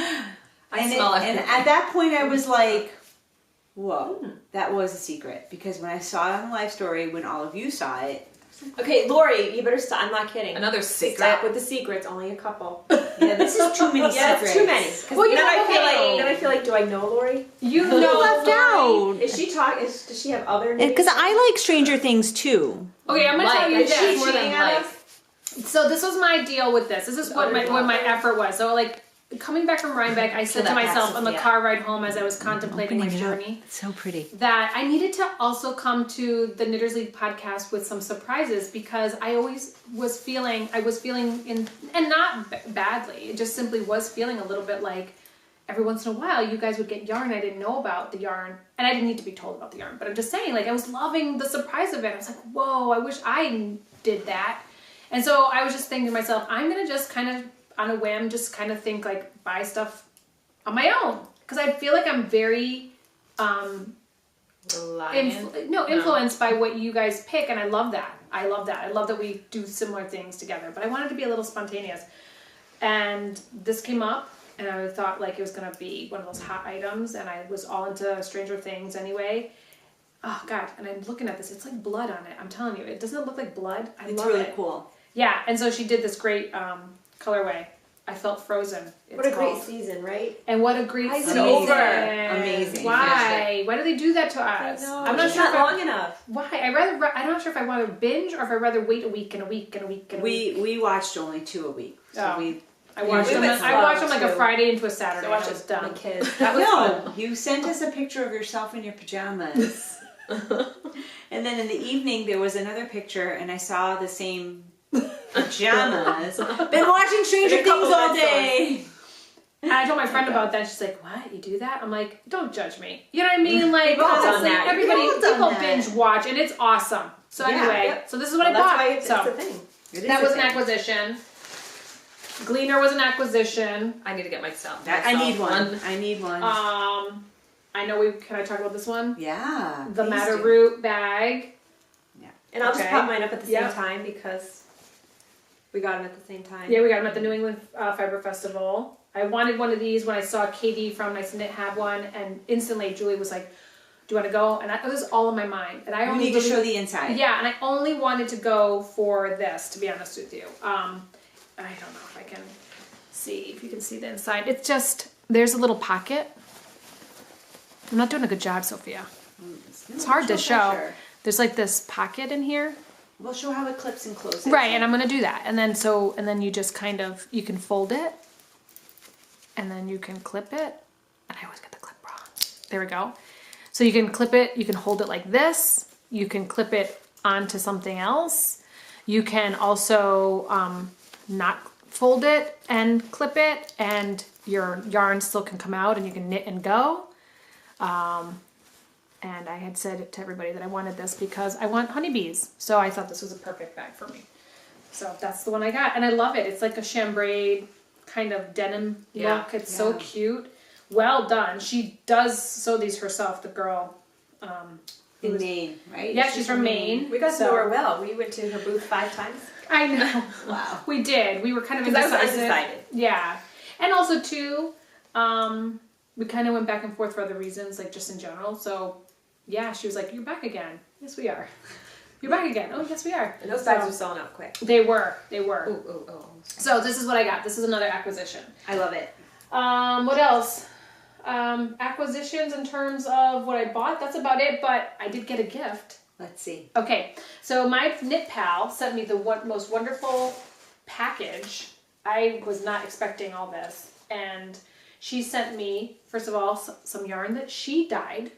And, smell and everything. at that point, I was like, whoa, that was a secret. Because when I saw it on the live story, when all of you saw it, Okay, Lori, you better stop. I'm not kidding. Another secret. Stop with the secrets. Only a couple. yeah, this is too many Yeah, secrets. it's too many. 'Cause Well, you then know, I feel okay. like do I know Lori? You know, left Lori. out. Is she talking? Does she have other names? Because I like Stranger Things too. Okay, I'm gonna tell you Is she this. more than cheating on like. us? So this was my deal with this. This is what my effort was. So like coming back from Rhinebeck, I said to that myself passes, on the yeah. car ride home as I was contemplating my journey It's so pretty. that I needed to also come to the Knitters League podcast with some surprises because I always was feeling in and not badly. It just simply was feeling a little bit like every once in a while you guys would get yarn I didn't know about the yarn, and I didn't need to be told about the yarn, but I'm just saying, like, I was loving the surprise of it. I was like, whoa, I wish I did that. And so I was just thinking to myself, I'm gonna just kind of on a whim just kind of think like buy stuff on my own because I feel like I'm very influenced by what you guys pick, and I love that. I love that we do similar things together, but I wanted to be a little spontaneous. And this came up, and I thought like it was gonna be one of those hot items, and I was all into Stranger Things anyway. Oh God, and I'm looking at this, it's like blood on it. I'm telling you, it doesn't look like blood. I It's love really it. cool. Yeah, and so she did this great colorway. I felt frozen. What a it's great called. season, right? And what a great It's season. over. Amazing. Why? Why do they do that to us? I'm not It's sure not if long enough. why. I'm not sure if I want to binge or if I'd rather wait a week and a week and a week and a week. We watched only 2 a week. So Oh. we I watched we them. went I watched them slow, like a too. Friday into a Saturday. So I watch was it done. with kids. That was fun. No, you sent us a picture of yourself in your pajamas. And then in the evening there was another picture and I saw the same pajamas. Been watching Stranger There's a couple Things all red day. And I told my friend about that. She's like, "What? You do that?" I'm like, "Don't judge me." You know what I mean? Like, We've all done honestly, that. everybody, We've all done people that. binge watch, and it's awesome. So Yeah, anyway, yep. so this is what Well, I that's bought. why it's So the thing. It is that a was an thing. acquisition. Gleaner was an acquisition. I need to get myself. I need one. I need one. I know can I talk about this one? Yeah. The please Madder do. Root bag. And I'll just Okay. pop mine up at the Yep. same time because we got them at the same time. Yeah, we got them at the New England Fiber Festival. I wanted one of these when I saw Katie from Nice Knit have one, and instantly Julie was like, "Do you want to go?" And it was all in my mind. And I You only need to really- show the inside. Yeah, and I only wanted to go for this, to be honest with you. I don't know if I can see, if you can see the inside. It's just, there's a little pocket. I'm not doing a good job, Sophia. It's hard to show. pressure. There's like this pocket in here. We'll show how it clips and closes. Right, and I'm gonna do that. And then you just kind of, you can fold it. And then you can clip it. And I always get the clip wrong. There we go. So you can clip it, you can hold it like this. You can clip it onto something else. You can also not fold it and clip it, and your yarn still can come out and you can knit and go. And I had said to everybody that I wanted this because I want honeybees. So I thought this was a perfect bag for me. So that's the one I got. And I love it. It's like a chambray kind of denim Yeah. look. It's so cute. Well done. She does sew these herself, the girl. In Maine, right? Yeah, she's from Maine. We got to so- know her well. We went to her booth 5 times. I know. Wow. We did. We were kind of Because I was indecisive. undecided. Yeah. And also too, we kind of went back and forth for other reasons, like just in general. So yeah, she was like, "You're back again." Yes, we are. You're back again. Oh, yes, we are. And those bags were selling out quick. They were. Oh. So this is what I got. This is another acquisition. I love it. What else? Acquisitions in terms of what I bought. That's about it. But I did get a gift. Let's see. Okay, so my knit pal sent me the most wonderful package. I was not expecting all this, and she sent me, first of all, some yarn that she dyed.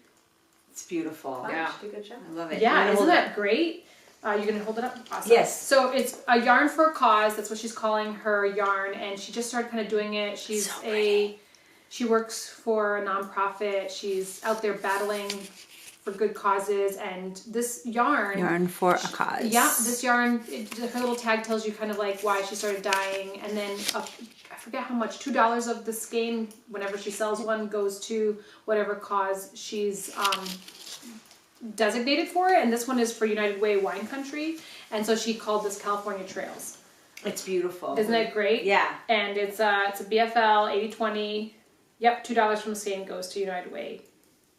It's beautiful. Wow, Yeah. she did a good job. I love it. Yeah, You wanna isn't hold that great? You're gonna hold it up? Awesome. Yes. So it's a yarn for a cause. That's what she's calling her yarn, and she just started kind of doing it. She's So a She works for a nonprofit. She's out there battling for good causes. And this Yarn for a cause. Yeah, this yarn, her little tag tells you kind of like why she started dyeing. And then I forget how much, $2 of the skein, whenever she sells one, goes to whatever cause she's designated for it. And this one is for United Way Wine Country. And so she called this California Trails. It's beautiful. Isn't that great? Yeah. And it's a BFL 80/20. Yep, $2 from the skein goes to United Way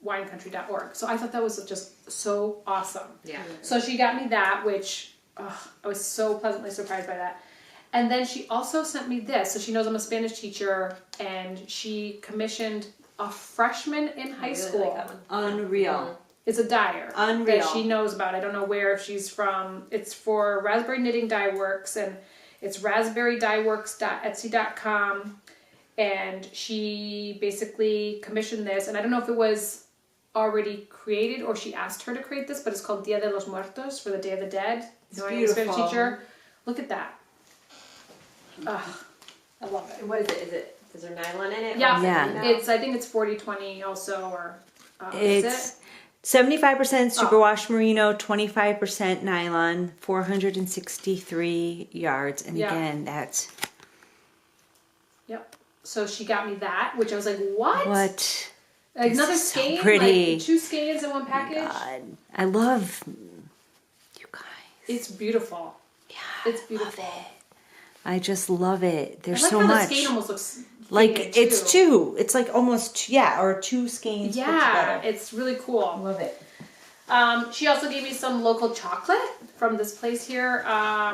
winecountry.org. So I thought that was just so awesome. Yeah. So she got me that, which I was so pleasantly surprised by that. And then she also sent me this. So she knows I'm a Spanish teacher, and she commissioned a freshman in high school. Like that one. Unreal. It's a dyer Unreal. that she knows about. I don't know where she's from. It's for Raspberry Knitting Dye Works, and it's raspberrydyeworks.etsy.com. And she basically commissioned this, and I don't know if it was already created or she asked her to create this, but it's called Dia de los Muertos, for the Day of the Dead. It's I'm a beautiful. Spanish teacher. Look at that. Ugh, I love it. And what is it? Is there nylon in it? Yeah, Yeah. I think it's 40/20 also, or It's is it? 75% superwash merino, 25% nylon, 463 yards. And Yeah. again, that's Yep. So she got me that, which I was like, what? what? Like This another is so skein? pretty. Like 2 skeins in one package? God, I love you guys. It's beautiful. Yeah, It's beautiful. I just love it. I There's like so how much. the skein almost looks Like faded, it's two. It's like almost or 2 skeins put Yeah, together. it's really cool. Love it. She also gave me some local chocolate from this place here. I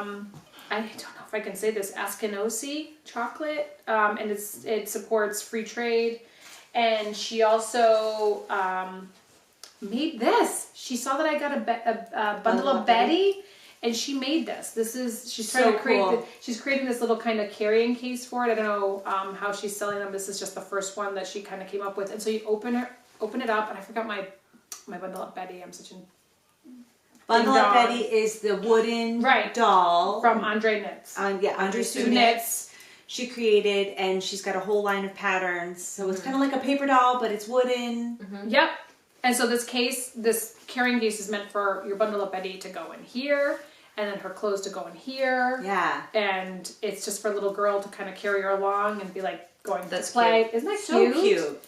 don't know if I can say this, Askinosi chocolate, and it supports free trade. And she also made this. She saw that I got a bundle of Betty, and she made this. She's trying So to create. cool. She's creating this little kind of carrying case for it. I don't know how she's selling them. This is just the first one that she kind of came up with. And so you open it up, and I forgot my bundle of Betty. I'm such a Bundle Ding of dong. Betty is the wooden Right. doll. from Andre Knits. Andre Sue Sue Knits. Knits. She created, and she's got a whole line of patterns. So it's kind of like a paper doll, but it's wooden. Yep. And so this carrying case is meant for your bundle of Betty to go in here, and then her clothes to go in here. Yeah. And it's just for a little girl to kind of carry her along and be like going That's to play. cute. Isn't that So cute? cute.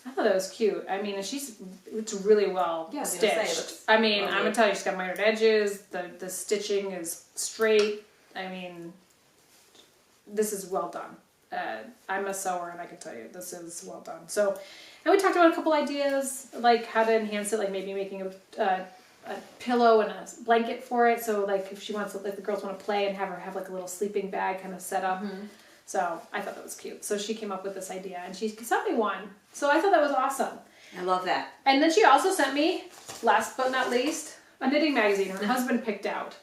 I thought that was cute. I mean, and it's really well Yeah, I was gonna say, it stitched. looks I mean, well I'm gonna made. tell you, she's got mitered edges. The stitching is straight. I mean, this is well done. I'm a sewer, and I can tell you this is well done. So, and we talked about a couple ideas, like how to enhance it, like maybe making a pillow and a blanket for it. So, like if she wants, like the girls want to play and have like a little sleeping bag kind of set up. So I thought that was cute. So she came up with this idea, and she sent me one. So I thought that was awesome. I love that. And then she also sent me, last but not least, a knitting magazine her husband picked out.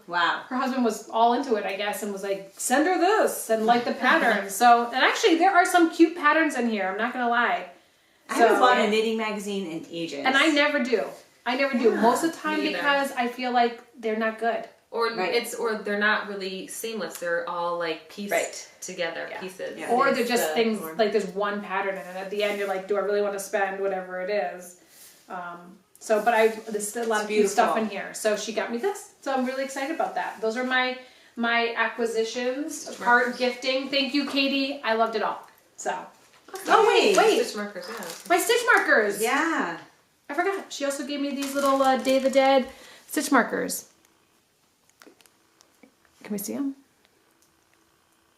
Wow. Her husband was all into it, I guess, and was like, send her this and like the patterns. So, and actually there are some cute patterns in here, I'm not gonna lie. I haven't bought a knitting magazine in ages. And I never do. Most of the time me either. because I feel like they're not good. Or Right. or they're not really seamless. They're all like pieced Right. together Yeah. pieces. Yeah. Or It they're is just the things, norm. like there's one pattern in it. At the end you're like, do I really want to spend whatever it is? There's a lot of cute stuff in here. So she got me this. So I'm really excited about that. Those are my acquisitions. Part gifting. Thank you, Katie. I loved it all. So. Oh, wait. Stitch markers, yeah. My stitch markers. Yeah. I forgot. She also gave me these little Day of the Dead stitch markers. Can we see them?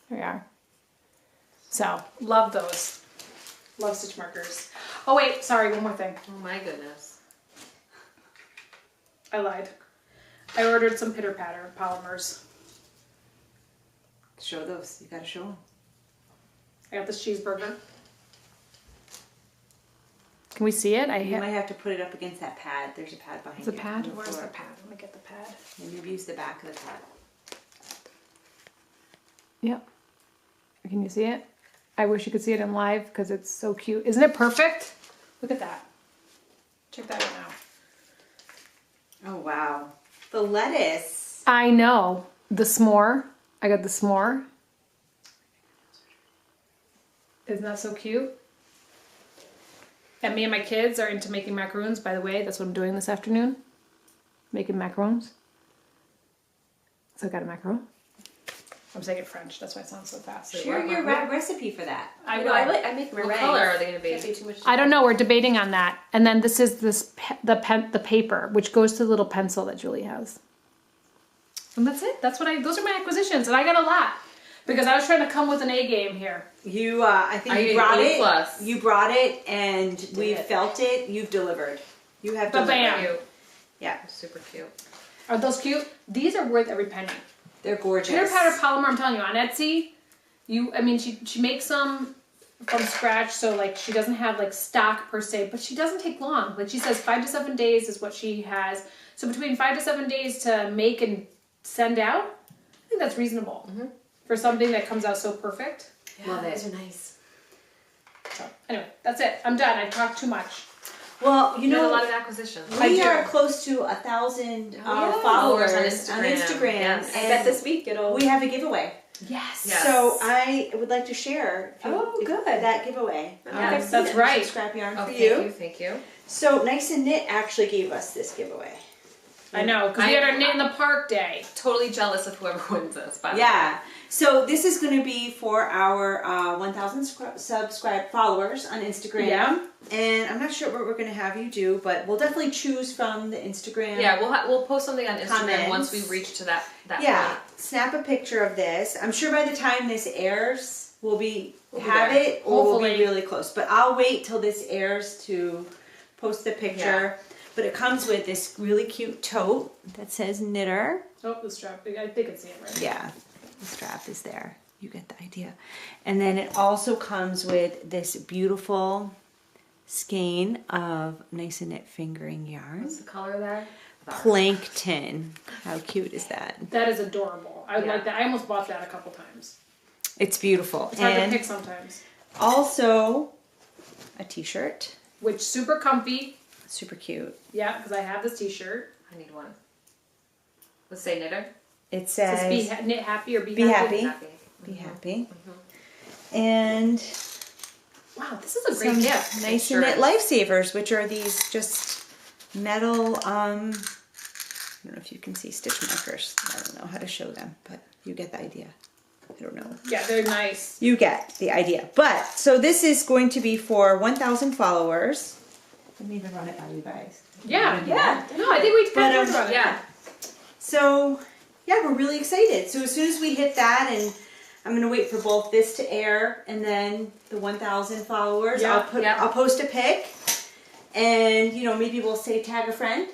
There we are. So, love those. Love stitch markers. Oh wait, sorry, one more thing. Oh my goodness. I lied. I ordered some Pitter Patter polymers. Show those. You gotta show them. I got this cheeseburger. Can we see it? You might have to put it up against that pad. There's a pad behind It's a you. pad? on the Where's floor. the pad? Let me get the pad. Maybe use the back of the pad. Yep. Can you see it? I wish you could see it in live because it's so cute. Isn't it perfect? Look at that. Check that out now. Oh, wow. The lettuce. I know. The s'more. I got the s'more. Isn't that so cute? And me and my kids are into making macaroons. By the way, that's what I'm doing this afternoon. Making macarons. So I got a macaron. I'm saying it French. That's why it sounds so fast. Share your recipe for that. I know. will. I make What meringues. color are they going to Can't be? do too much. I don't know. We're debating on that. And then this is the paper, which goes to the little pencil that Julie has. And that's it. Those are my acquisitions, and I got a lot because I was trying to come with an A game here. You, I think I you get brought A it. plus. You brought it, and we it. felt it. You've delivered. You have Ba-bam. delivered. Cute. Yeah, Super cute. Are those cute? These are worth every penny. they're gorgeous. Pitter Patter Polymer. I'm telling you, on Etsy, she makes them from scratch, so like she doesn't have like stock per se, but she doesn't take long. Like she says, 5 to 7 days is what she has. So between 5 to 7 days to make and send out, I think that's reasonable for something that comes out so perfect. Love it. Those are nice. So anyway, that's it. I'm done. I talked too much. Well, You know, a lot of acquisitions. I we do. are close to 1,000 yeah. followers On on Instagram. Instagram, Yes. I and bet this week it'll. we have a giveaway. Yes. Yes. So I would like to share. Oh, good. That giveaway. Yes, that's right. Scrap yarn Oh, for thank you. Thank you. So Nice and Knit actually gave us this giveaway. I know, because we had our Knit in the Park day. Totally jealous of whoever wins this. By the way. Yeah. So this is going to be for our 1,000 subscribed followers on Instagram. Yeah. And I'm not sure what we're going to have you do, but we'll definitely choose from the Instagram. Yeah, we'll post something on Instagram Comments. once we reach to that Yeah. point. Snap a picture of this. I'm sure by the time this airs, we'll be We'll be have there. it, or we'll be Hopefully. really close. But I'll wait till this airs to post the picture. But it comes with this really cute tote that says Knitter. Oh, the strap. I think it's see it right. Yeah, the strap is there. You get the idea. And then it also comes with this beautiful skein of Nice and Knit fingering yarn. What's the color there? Plankton. How cute is that? That is adorable. I would Yeah. like that. I almost bought that a couple times. It's beautiful. It's hard And to pick sometimes. also a t-shirt. Which super comfy. Super cute. Yeah, because I have this T-shirt. I need one. Let's say knitter. It It says says knit happy or be, Be happy. happy. Happy. be happy. And Wow, this is a great some gift. Nice Sure and Knit is. lifesavers, which are these just metal I don't know if you can see stitch markers. I don't know how to show them, but you get the idea. I don't know. Yeah, they're nice. You get the idea. But so this is going to be for 1,000 followers. Let me even run it by you guys. Yeah, Yeah. No, I think we But, talked about it. Yeah. So yeah, we're really excited. So as soon as we hit that, and I'm gonna wait for both this to air and then the 1,000 followers. Yeah, I'll post a pic, and maybe we'll say tag a friend.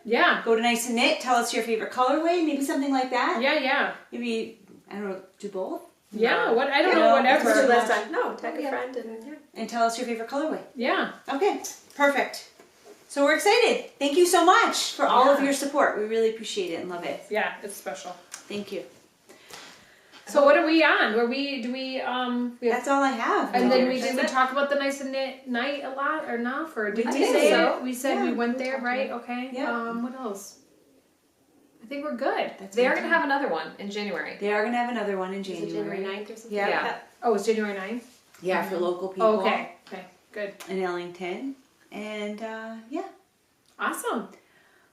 Yeah. Go to Nice and Knit. Tell us your favorite colorway. Maybe something like that. Yeah. Maybe I don't know. Do both Yeah. What I don't You know. know, Whatever. Let's do last time. No, tag a friend and and tell us your favorite colorway. Yeah. Okay, perfect. So we're excited. Thank you so much for all of Yeah. your support. We really appreciate it and love it. Yeah. It's special. Thank you. So what are we on? We we have, That's all I have. and then we Is did we it? talk about the Nice and Knit night a lot or enough or did We we did. say So. it? We said we Yeah, went we there, talked right? about Okay. Yeah. What else? I think we're good. They are going to have another one in January. They are gonna have another one in is it January. January 9th or something Yeah. like that? Oh, it's January 9th? Yeah, for local people. Oh, okay. Okay. Good. In Ellington, and yeah. Awesome.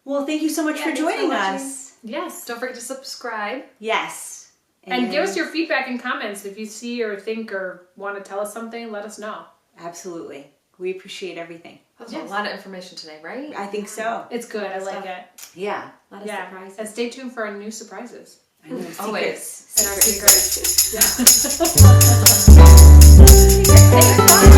Well, thank you so much Yeah, for thanks for joining watching. us. Yes. Don't forget to subscribe. Yes. And give us your feedback and comments. If you see or think or want to tell us something, let us know. Absolutely. We appreciate everything. That was Yes. a lot of information today, right? I think so. It's good. I like it. Yeah. A lot of Yeah. surprises. And stay tuned for our new surprises. I know. Always. Secrets. And our secrets. Thanks, bye.